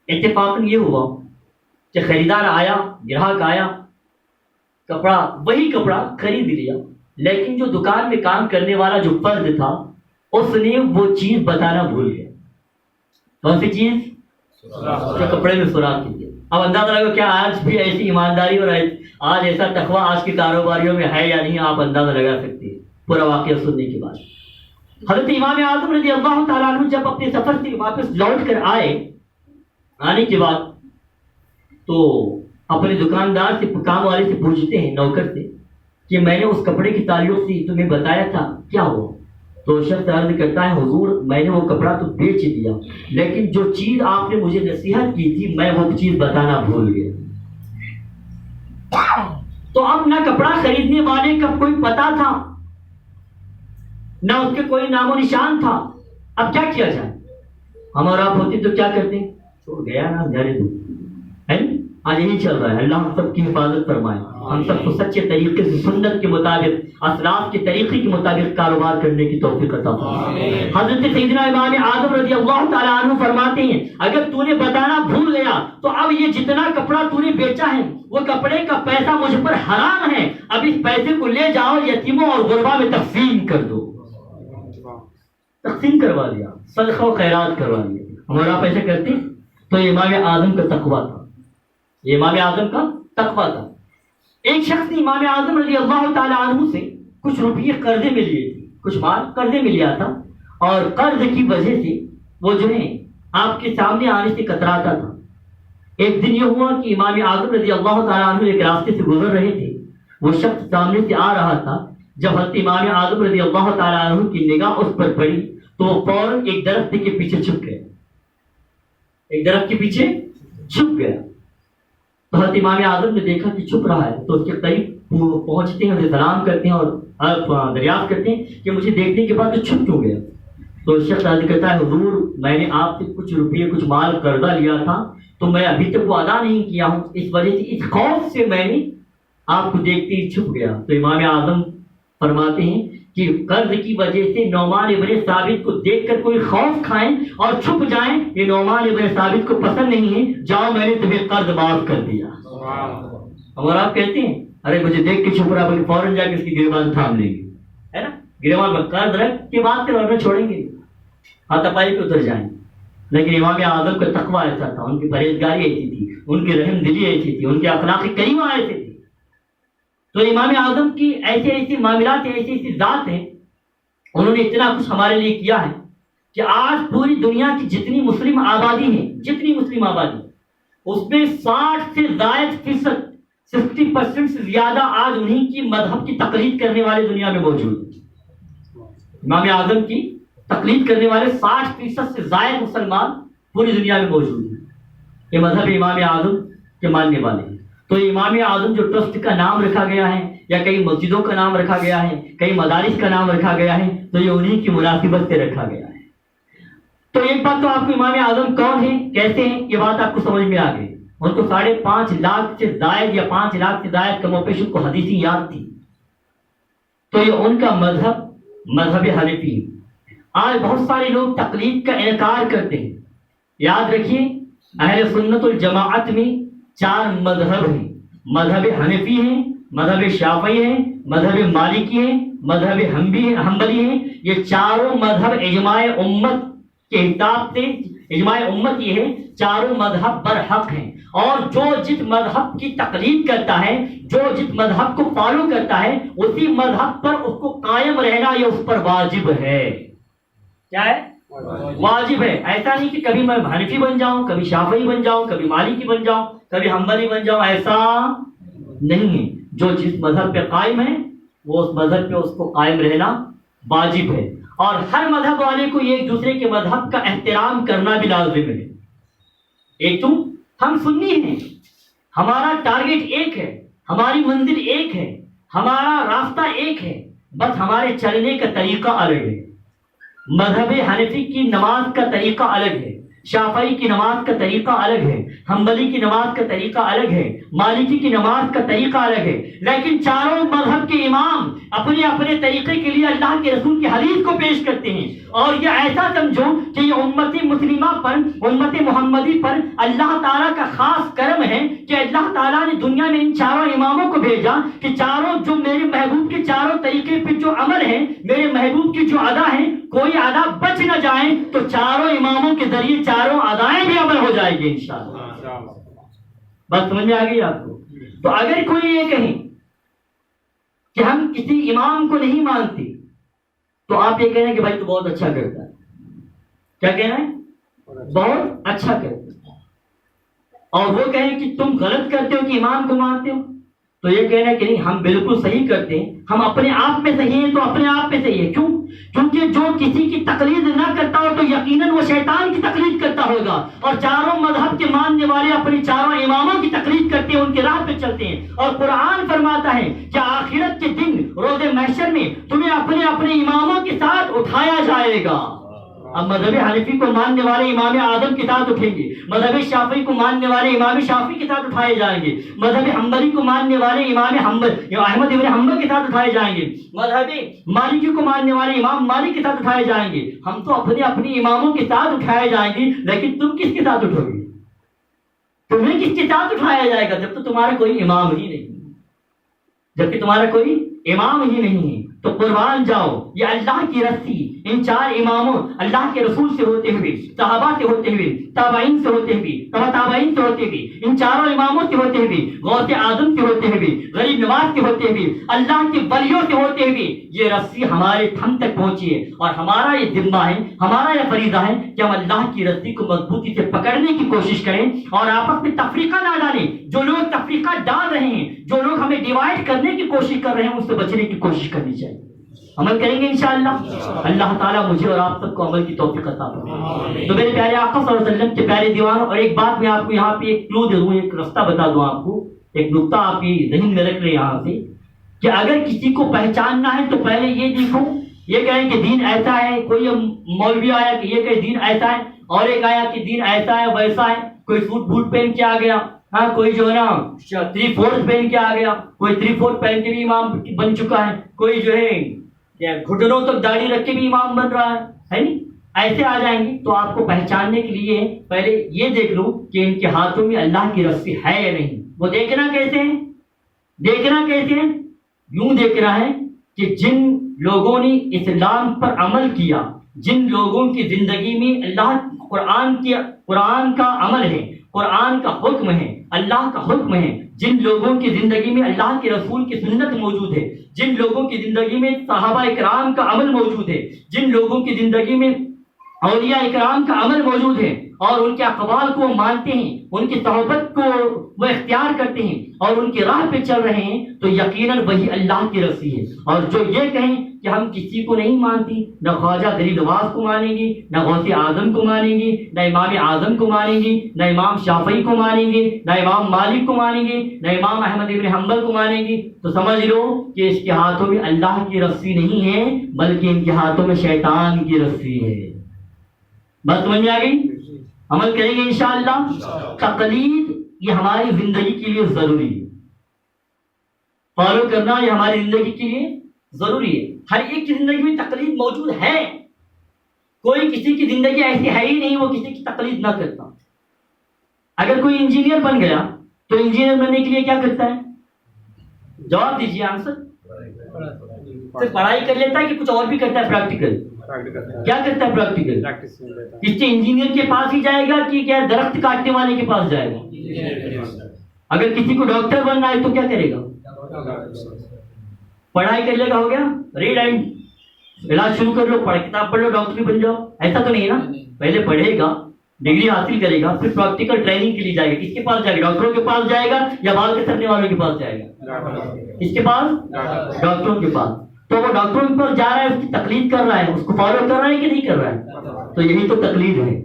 اتفاقاً یہ ہوا کہ خریدار آیا، گراہک آیا، کپڑا وہی کپڑا خرید لیا، لیکن جو دکان میں کام کرنے والا جو فرد تھا اس نے وہ چیز بتانا بھول گیا. کون سی چیز؟ جو کپڑے میں سوراخ کی تھی. اب اندازہ لگا کیا آج بھی ایسی ایمانداری اور آج ایسا تقویٰ آج کے کاروباریوں میں ہے یا نہیں؟ آپ اندازہ لگا سکتے ہیں پورا واقعہ سننے کے بعد. حضرت امام اعظم رضی اللہ تعالیٰ عنہ جب اپنے سفر سے واپس لوٹ کر آنے کے بعد تو اپنے دکاندار سے کام والے سے پوچھتے ہیں نوکر سے کہ میں نے اس کپڑے کی تعلق سے تمہیں بتایا تھا کیا ہوا؟ تو شخص عرض کرتا ہے حضور میں نے وہ کپڑا تو بیچ دیا لیکن جو چیز آپ نے مجھے نصیحت کی تھی میں وہ چیز بتانا بھول گیا. تو اب نہ کپڑا خریدنے والے کا کوئی پتہ تھا نہ اس کے کوئی نام و نشان تھا. اب کیا کیا جائے؟ ہم اور آپ ہوتے تو کیا کرتے ہیں؟ چھوڑ گیا نا جانے دو. آج یہی چل رہا ہے. اللہ ہم سب کی حفاظت فرمائے, ہم سب کو سچے طریقے سے سنت کے مطابق اسلاف کے طریقے کے مطابق کاروبار کرنے کی توفیق عطا فرمائے. حضرت سیدنا امام اعظم رضی اللہ تعالیٰ عنہ فرماتے ہیں اگر تو نے بتانا بھول گیا تو اب یہ جتنا کپڑا تو نے بیچا ہے وہ کپڑے کا پیسہ مجھ پر حرام ہے, اب اس پیسے کو لے جاؤ یتیموں اور غربا میں تقسیم کر دو. تقسیم کروا دیا, صدقہ و خیرات کروا دیا. ہمارا آپ ایسے کرتے تو یہ امام اعظم کا تقویٰ تھا, یہ امام اعظم کا تقویٰ تھا. ایک شخص نے امام اعظم رضی اللہ تعالیٰ عنہ سے کچھ روپیے قرضے میں لیے تھے, کچھ مال قرضے میں لیا تھا اور قرض کی وجہ سے وہ جو ہے آپ کے سامنے آنے سے کتراتا تھا. ایک دن یہ ہوا کہ امام اعظم رضی اللہ تعالیٰ عنہ ایک راستے سے گزر رہے تھے, وہ شخص سامنے سے آ رہا تھا. جب حضرت امام اعظم رضی اللہ تعالیٰ عنہ کی نگاہ اس پر پڑی تو وہ فوراً ایک درخت کے پیچھے چھپ گیا, ایک درخت کے پیچھے چھپ گیا. تو حضرت امام اعظم نے دیکھا کہ چھپ رہا ہے تو اس کے قریب پہنچتے ہیں, اسے سلام کرتے ہیں اور دریافت کرتے ہیں کہ مجھے دیکھنے کے بعد تو چھپ کیوں گیا؟ تو شخص عرض کرتا ہے حضور میں نے آپ سے کچھ روپیے کچھ مال قرضہ لیا تھا تو میں ابھی تک وہ ادا نہیں کیا ہوں, اس وجہ سے اس خوف سے میں نے آپ کو دیکھتے ہی چھپ گیا. تو امام اعظم فرماتے ہیں کہ قرض کی وجہ سے نعمان ابن ثابت کو دیکھ کر کوئی خوف کھائیں اور چھپ جائیں, یہ نعمان ابن ثابت کو پسند نہیں ہے. جاؤ میں نے تمہیں قرض معاف کر دیا. اور آپ کہتے ہیں ارے مجھے دیکھ کے چھپ رہا, بلکہ فوراً جا کے اس کی گریبان تھام لیں گے, ہے نا, گریبان میں قرض رکھ کے بات کرنا چھوڑیں گے, ہاتھ پائی پہ اتر جائیں. لیکن امام اعظم کا تقویٰ ایسا تھا, ان کی پرہیزگاری ایسی تھی, ان کی رحم دلی ایسی تھی, ان کے اخلاق کریمہ ایسے تھے. تو امام اعظم کی ایسے ایسے معاملات ایسی ایسی ذات ہیں, انہوں نے اتنا کچھ ہمارے لیے کیا ہے کہ آج پوری دنیا کی جتنی مسلم آبادی ہے, جتنی مسلم آبادی اس میں 60 سے زائد فیصد 60% سے زیادہ آج انہی کی مذہب کی تقلید کرنے والے دنیا میں موجود ہیں. امام اعظم کی تقلید کرنے والے 60% سے زائد مسلمان پوری دنیا میں موجود ہیں, یہ مذہب امام اعظم کے ماننے والے ہیں. تو امام اعظم جو ٹرسٹ کا نام رکھا گیا ہے یا کئی مسجدوں کا نام رکھا گیا ہے, کئی مدارس کا نام رکھا گیا ہے, تو یہ انہی کی مناسبت سے رکھا گیا ہے. تو ایک بات تو آپ کو امام اعظم کون ہیں, کیسے ہیں, یہ بات آپ کو سمجھ میں آ گئی. ان کو 5.5 لاکھ سے زائد یا 5 لاکھ سے زائد کم و بیش ان کو حدیثی یاد تھی. تو یہ ان کا مذہب حنفی. آج بہت سارے لوگ تقلید کا انکار کرتے ہیں. یاد رکھیے اہل سنت الجماعت میں 4 مذہب ہیں, مذہب حنفی ہیں, مذہب شافعی ہیں, مذہب مالکی ہیں, مذہب حنبلی ہیں. یہ چاروں مذہب اجماع امت کے حساب سے, اجماع امت یہ ہے چاروں مذہب برحق ہیں, اور جو جس مذہب کی تقلید کرتا ہے, جو جس مذہب کو فالو کرتا ہے, اسی مذہب پر اس کو قائم رہنا یہ اس پر واجب ہے. کیا ہے؟ واجب ہے. ایسا نہیں کہ کبھی میں حنفی بن جاؤں, کبھی شافعی بن جاؤں, کبھی مالکی بن جاؤں, کبھی حنبلی بن جاؤں, ایسا نہیں ہے. جو جس مذہب پہ قائم ہے وہ اس مذہب پہ اس کو قائم رہنا واجب ہے. اور ہر مذہب والے کو ایک دوسرے کے مذہب کا احترام کرنا بھی لازم ہے. ایک تو ہم سنی ہیں, ہمارا ٹارگٹ ایک ہے, ہماری منزل ایک ہے, ہمارا راستہ ایک ہے, بس ہمارے چلنے کا طریقہ الگ ہے. مذہب حنفی کی نماز کا طریقہ الگ ہے, شافعی کی نماز کا طریقہ الگ ہے, حنبلی کی نماز کا طریقہ الگ ہے, مالکی کی نماز کا طریقہ الگ ہے. لیکن چاروں مذہب کے امام اپنے اپنے طریقے کے لیے اللہ کے رسول کی حدیث کو پیش کرتے ہیں. اور یہ ایسا سمجھو کہ یہ امت مسلمہ پر, امت محمدی پر اللہ تعالیٰ کا خاص کرم ہے کہ اللہ تعالیٰ نے دنیا میں ان چاروں اماموں کو بھیجا کہ چاروں جو میرے محبوب کے چاروں طریقے پہ جو عمل ہے, میرے محبوب کی جو ادا ہے, کوئی ادا بچ نہ جائیں, تو چاروں اماموں کے ذریعے چاروں ادائیں بھی عمل ہو جائے گی انشاءاللہ. بات سمجھ میں آ گئی آپ کو؟ تو اگر کوئی یہ کہیں کہ ہم کسی امام کو نہیں مانتے تو آپ یہ کہنا کہ بھائی تو بہت اچھا کرتا ہے. کیا کہنا ہے؟ بہت اچھا کرتا ہے. اور وہ کہیں کہ تم غلط کرتے ہو
کہ امام کو مانتے ہو؟ تو یہ کہنا کہ نہیں ہم بالکل صحیح کرتے ہیں، ہم اپنے آپ میں صحیح ہیں تو اپنے آپ میں صحیح ہے. کیوں؟ کیونکہ جو کسی کی تقلید نہ کرتا ہو تو یقیناً وہ شیطان کی تقلید کرتا ہوگا. اور چاروں مذہب کے ماننے والے اپنی چاروں اماموں کی تقلید کرتے ہیں، ان کے راہ پہ چلتے ہیں. اور قرآن فرماتا ہے کہ آخرت کے دن روز محشر میں تمہیں اپنے اپنے اماموں کے ساتھ اٹھایا جائے گا. اب مذہب حنفی کو ماننے والے امام اعظم کے ساتھ اٹھیں گے، مذہب شافعی کو ماننے والے امام شافعی کے ساتھ اٹھائے جائیں گے، مذہب حنبلی کو ماننے والے امام احمد ابن حنبل کے ساتھ اٹھائے جائیں گے، مذہب مالکی کو ماننے والے امام مالک کے ساتھ اٹھائے جائیں گے. ہم تو اپنے اپنی اماموں کے ساتھ اٹھائے جائیں گے، لیکن تم کس کے ساتھ اٹھو گے؟ تمہیں کس کے ساتھ اٹھایا جائے گا؟ جب تو تمہارا کوئی امام ہی نہیں، جبکہ تمہارا کوئی امام ہی نہیں ہے. تو قربان جاؤ، یہ اللہ کی رسی ان چار اماموں، اللہ کے رسول سے ہوتے ہوئے، صحابہ سے ہوتے ہوئے، تابعین سے ہوتے ہوئے، تبع تابعین سے ہوتے ہوئے، ان چاروں اماموں سے ہوتے ہوئے، غوث اعظم سے ہوتے ہوئے، غریب نواز سے ہوتے ہوئے، اللہ کے ولیوں سے ہوتے ہوئے یہ رسی ہمارے تھم تک پہنچی ہے. اور ہمارا یہ ذمہ ہے، ہمارا یہ فریضہ ہے کہ ہم اللہ کی رسی کو مضبوطی سے پکڑنے کی کوشش کریں اور آپس میں تفریقہ نہ ڈالیں. جو لوگ تفریقہ ڈال رہے ہیں، جو لوگ ہمیں ڈیوائڈ کرنے کی کوشش کر رہے ہیں، ان سے بچنے کی کوشش کرنی چاہیے. عمل کریں گے انشاءاللہ. اللہ تعالیٰ مجھے اور آپ سب کو عمل کی توفیق عطا فرمائے. تو میرے پیارے آقا صلی اللہ علیہ وسلم کے پیارے دیوانوں، اور ایک بات میں آپ کو یہاں پہ ایک کلو دے دوں، ایک رستہ بتا دوں آپ کو، ایک نقطہ آپ کی ذہن میں رکھ لیں یہاں سے، کہ اگر کسی کو پہچاننا ہے تو پہلے یہ دیکھو، یہ کہیں کہ دین ایسا ہے، کوئی مولوی آیا کہ یہ کہ دین ایسا ہے، اور ایک آیا کہ دین ایسا ہے ویسا ہے، کوئی سوٹ بوٹ پہن کے آ گیا، ہاں کوئی جو ہے نا 3/4 پہن کے آ گیا، کوئی 3/4 پہن کے بھی امام بن چکا ہے، کوئی جو ہے گھٹنوں تک داڑھی رکھ کے بھی امام بن رہا ہے نہیں. ایسے آ جائیں گے تو آپ کو پہچاننے کے لیے پہلے یہ دیکھ لو کہ ان کے ہاتھوں میں اللہ کی رسی ہے یا نہیں. وہ دیکھنا کیسے ہے؟ دیکھنا کیسے ہے؟ یوں دیکھنا ہے کہ جن لوگوں نے اسلام پر عمل کیا، جن لوگوں کی زندگی میں اللہ قرآن کا عمل ہے، قرآن کا حکم ہے، اللہ کا حکم ہے، جن لوگوں کی زندگی میں اللہ کے رسول کی سنت موجود ہے، جن لوگوں کی زندگی میں صحابہ اکرام کا عمل موجود ہے، جن لوگوں کی زندگی میں اولیاء اکرام کا عمل موجود ہے، اور ان کے اقوال کو مانتے ہیں، ان کی صحبت کو وہ اختیار کرتے ہیں اور ان کی راہ پہ چل رہے ہیں، تو یقیناً وہی اللہ کی رسی ہے. اور جو یہ کہیں کہ ہم کسی کو نہیں مانتی، نہ خواجہ غریب نواز کو مانیں گی، نہ غوث اعظم کو مانیں گی، نہ امام اعظم کو مانیں گی، نہ امام شافعی کو مانیں گی، نہ امام مالک کو مانیں گی، نہ امام احمد ابن حنبل کو مانیں گی، تو سمجھ لو کہ اس کے ہاتھوں میں اللہ کی رسی نہیں ہے، بلکہ ان کے ہاتھوں میں شیطان کی رسی ہے. بات سمجھ میں آ گئی؟ عمل کریں گے انشاءاللہ. تقلید یہ ہماری زندگی کے لیے ضروری ہے، فالو کرنا یہ ہماری زندگی کے لیے ضروری ہے. ہر ایک کی زندگی میں تقلید موجود ہے، کوئی کسی کی زندگی ایسی ہے ہی نہیں وہ کسی کی تقلید نہ کرتا. اگر کوئی انجینئر بن گیا تو انجینئر بننے کے لیے کیا کرتا ہے؟ جواب دیجیے، آنسر. صرف پڑھائی کر لیتا ہے کہ کچھ اور بھی کرتا ہے؟ پریکٹیکل کیا کرتا ہے؟ پریکٹیکل. اس سے انجینئر کے پاس ہی جائے گا کہ کیا درخت کاٹنے والے کے پاس جائے گا؟ اگر کسی کو ڈاکٹر بننا ہے تو کیا کرے گا؟ پڑھائی کر لے گا، ہو گیا، ریڈ اینڈ علاج شروع کر لو، کتاب پڑھ لو، ڈاکٹر بن جاؤ. ایسا تو نہیں ہے نا. پہلے پڑھے گا، ڈگری حاصل کرے گا، پھر پریکٹیکل ٹریننگ کے لیے جائے گا. کس کے پاس جائے گا؟ ڈاکٹروں کے پاس جائے گا یا بال کترنے والوں کے پاس جائے گا؟ اس کے پاس، ڈاکٹروں کے پاس. تو وہ ڈاکٹروں کے پاس جا رہا ہے، اس کی تقلید کر رہا ہے، اس کو فالو کر رہا ہے کہ نہیں کر رہا ہے؟ تو یہی تو تقلید ہے.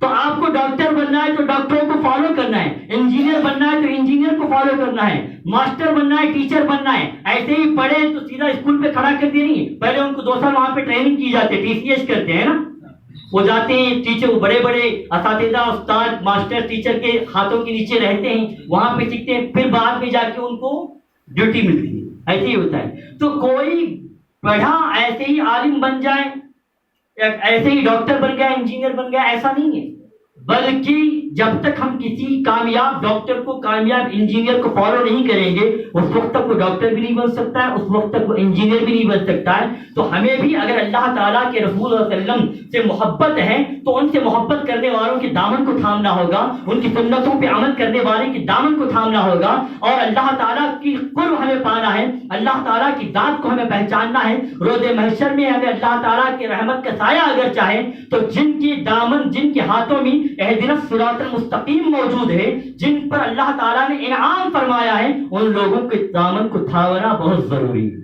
تو آپ کو ڈاکٹر بننا ہے تو ڈاکٹروں کو فالو کرنا ہے، انجینئر بننا ہے تو انجینئر کو فالو کرنا ہے، ماسٹر بننا ہے، ٹیچر بننا ہے. ایسے ہی پڑھے تو سیدھا اسکول پہ کھڑا کر دیا نہیں، پہلے ان کو 2 سال وہاں پہ ٹریننگ کی جاتی ہے، TCS کرتے ہیں نا، وہ جاتے ہیں ٹیچر، بڑے بڑے اساتذہ، استاد، ماسٹر، ٹیچر کے ہاتھوں کے نیچے رہتے ہیں، وہاں پہ سیکھتے ہیں، پھر بعد میں جا کے ان کو ڈیوٹی ملتی ہے. ایسے ہی ہوتا ہے. تو کوئی پڑھا ایسے ہی عالم بن جائے، ایسے ہی ڈاکٹر بن گیا، انجینئر بن گیا، ایسا نہیں ہے. بلکہ جب تک ہم کسی کامیاب ڈاکٹر کو، کامیاب انجینئر کو فالو نہیں کریں گے، اس وقت تک وہ ڈاکٹر بھی نہیں بن سکتا ہے، اس وقت تک وہ انجینئر بھی نہیں بن سکتا ہے. تو ہمیں بھی اگر اللہ تعالیٰ کے رسول صلی اللہ علیہ وسلم سے محبت ہے تو ان سے محبت کرنے والوں کے دامن کو تھامنا ہوگا، ان کی سنتوں پہ عمل کرنے والے کے دامن کو تھامنا ہوگا، اور اللہ تعالیٰ کی قرب ہمیں پانا ہے، اللہ تعالیٰ کی ذات کو ہمیں پہچاننا ہے۔ روز محشر میں ہمیں اللہ تعالیٰ کی رحمت کا سایہ اگر چاہے تو جن کے دامن، جن کے ہاتھوں میں اہدنا الصراط المستقیم موجود ہے، جن پر اللہ تعالیٰ نے انعام فرمایا ہے، ان لوگوں کے دامن کو تھامنا بہت ضروری ہے۔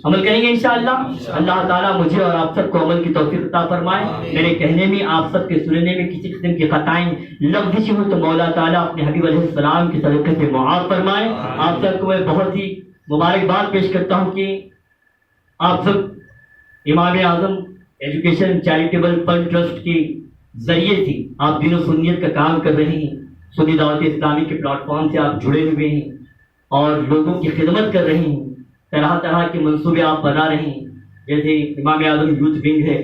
عمل کریں گے انشاءاللہ۔ اللہ تعالیٰ مجھے اور آپ سب کو عمل کی توفیق عطا فرمائے۔ میرے کہنے میں، آپ سب کے سننے میں کسی قسم کی خطائیں لفظی ہوں تو مولا تعالیٰ اپنے حبیب علیہ السلام کے صدقے سے معاف فرمائے۔ آپ سب کو میں بہت ہی مبارکباد پیش کرتا ہوں کہ آپ سب امام Azam education charitable fund trust کے ذریعے سے آپ دین و سنیت کا کام کر رہے ہیں، سنی دعوت اسلامی کے پلیٹ فارم سے آپ جڑے ہوئے ہیں اور لوگوں کی خدمت کر رہے ہیں، طرح طرح کے منصوبے آپ بنا رہے ہیں، جیسے امام اعظم یوتھ ونگ ہے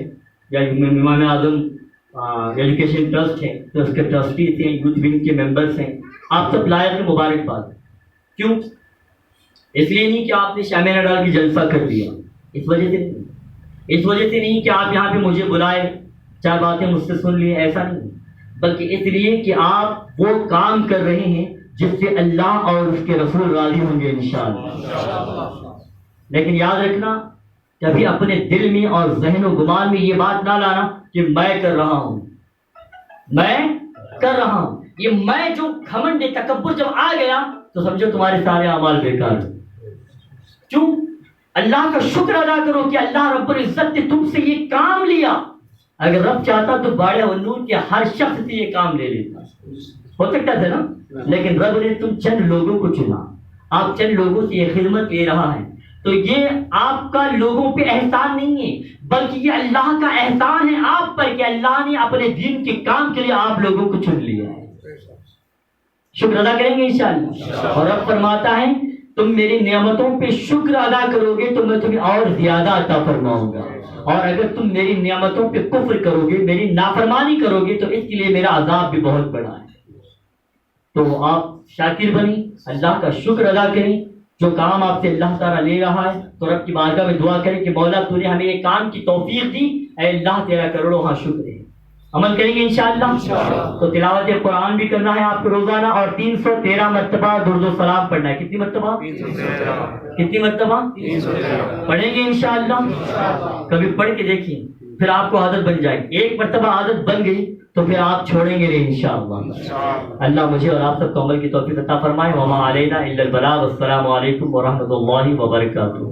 یا امام اعظم ایجوکیشن ٹرسٹ ہے تو اس کے ٹرسٹیز ہیں، یوتھ ونگ کے ممبرس ہیں۔ آپ سب لائق مبارکباد۔ کیوں؟ اس لیے نہیں کہ آپ نے شامل ڈال کے جلسہ کر دیا، اس وجہ سے نہیں، اس وجہ سے نہیں کہ آپ یہاں پہ مجھے بلائے، چار باتیں مجھ سے سن لی، ایسا نہیں، بلکہ اس لیے کہ آپ وہ کام کر رہے ہیں جس سے اللہ اور اس کے رسول راضی ہوں گے انشاءاللہ۔ لیکن یاد رکھنا، کبھی اپنے دل میں اور ذہن و گمان میں یہ بات نہ لانا کہ میں کر رہا ہوں، میں کر رہا ہوں۔ یہ میں جو گھمنڈ تکبر جب آ گیا تو سمجھو تمہارے سارے اعمال بیکار ہیں۔ کیوں؟ اللہ کا شکر ادا کرو کہ اللہ رب العزت نے تم سے یہ کام لیا۔ اگر رب چاہتا تو باڑے ونور کے ہر شخص سے یہ کام لے لیتا، ہو سکتا تھا نا، لیکن رب نے تم چند لوگوں کو چنا، آپ چند لوگوں سے یہ خدمت لے رہا ہے، تو یہ آپ کا لوگوں پہ احسان نہیں ہے بلکہ یہ اللہ کا احسان ہے آپ پر کہ اللہ نے اپنے دین کے کام کے لیے آپ لوگوں کو چن لیا ہے۔ شکر ادا کریں گے انشاءاللہ۔ اور رب فرماتا ہے تم میری نعمتوں پہ شکر ادا کرو گے تو میں تمہیں اور زیادہ عطا فرماؤں گا، اور اگر تم میری نعمتوں پہ کفر کرو گے، میری نافرمانی کرو گے تو اس کے لیے میرا عذاب بھی بہت بڑا ہے۔ تو آپ شاکر بنیں، اللہ کا شکر ادا کریں۔ جو کام آپ سے اللہ تعالیٰ لے رہا ہے تو رب کی بارگاہ میں دعا کریں کہ مولا تو نے ہمیں یہ کام کی توفیق دی، اے اللہ تیرا کروڑوں ہاں شکر ہے۔ عمل کریں گے انشاءاللہ۔ تو تلاوت قرآن بھی کرنا ہے آپ کو روزانہ، اور 313 مرتبہ درود و سلام پڑھنا ہے۔ کتنی مرتبہ؟ 313 پڑھیں گے انشاءاللہ۔ کبھی پڑھ کے دیکھیں، پھر آپ کو عادت بن جائے گی۔ ایک مرتبہ عادت بن گئی تو پھر آپ چھوڑیں گے نہیں انشاءاللہ۔ اللہ مجھے اور آپ سب کو عمل کی توفیق عطا فرمائے۔ وما علینا الا البلاغ۔ السلام علیکم ورحمۃ اللہ وبرکاتہ۔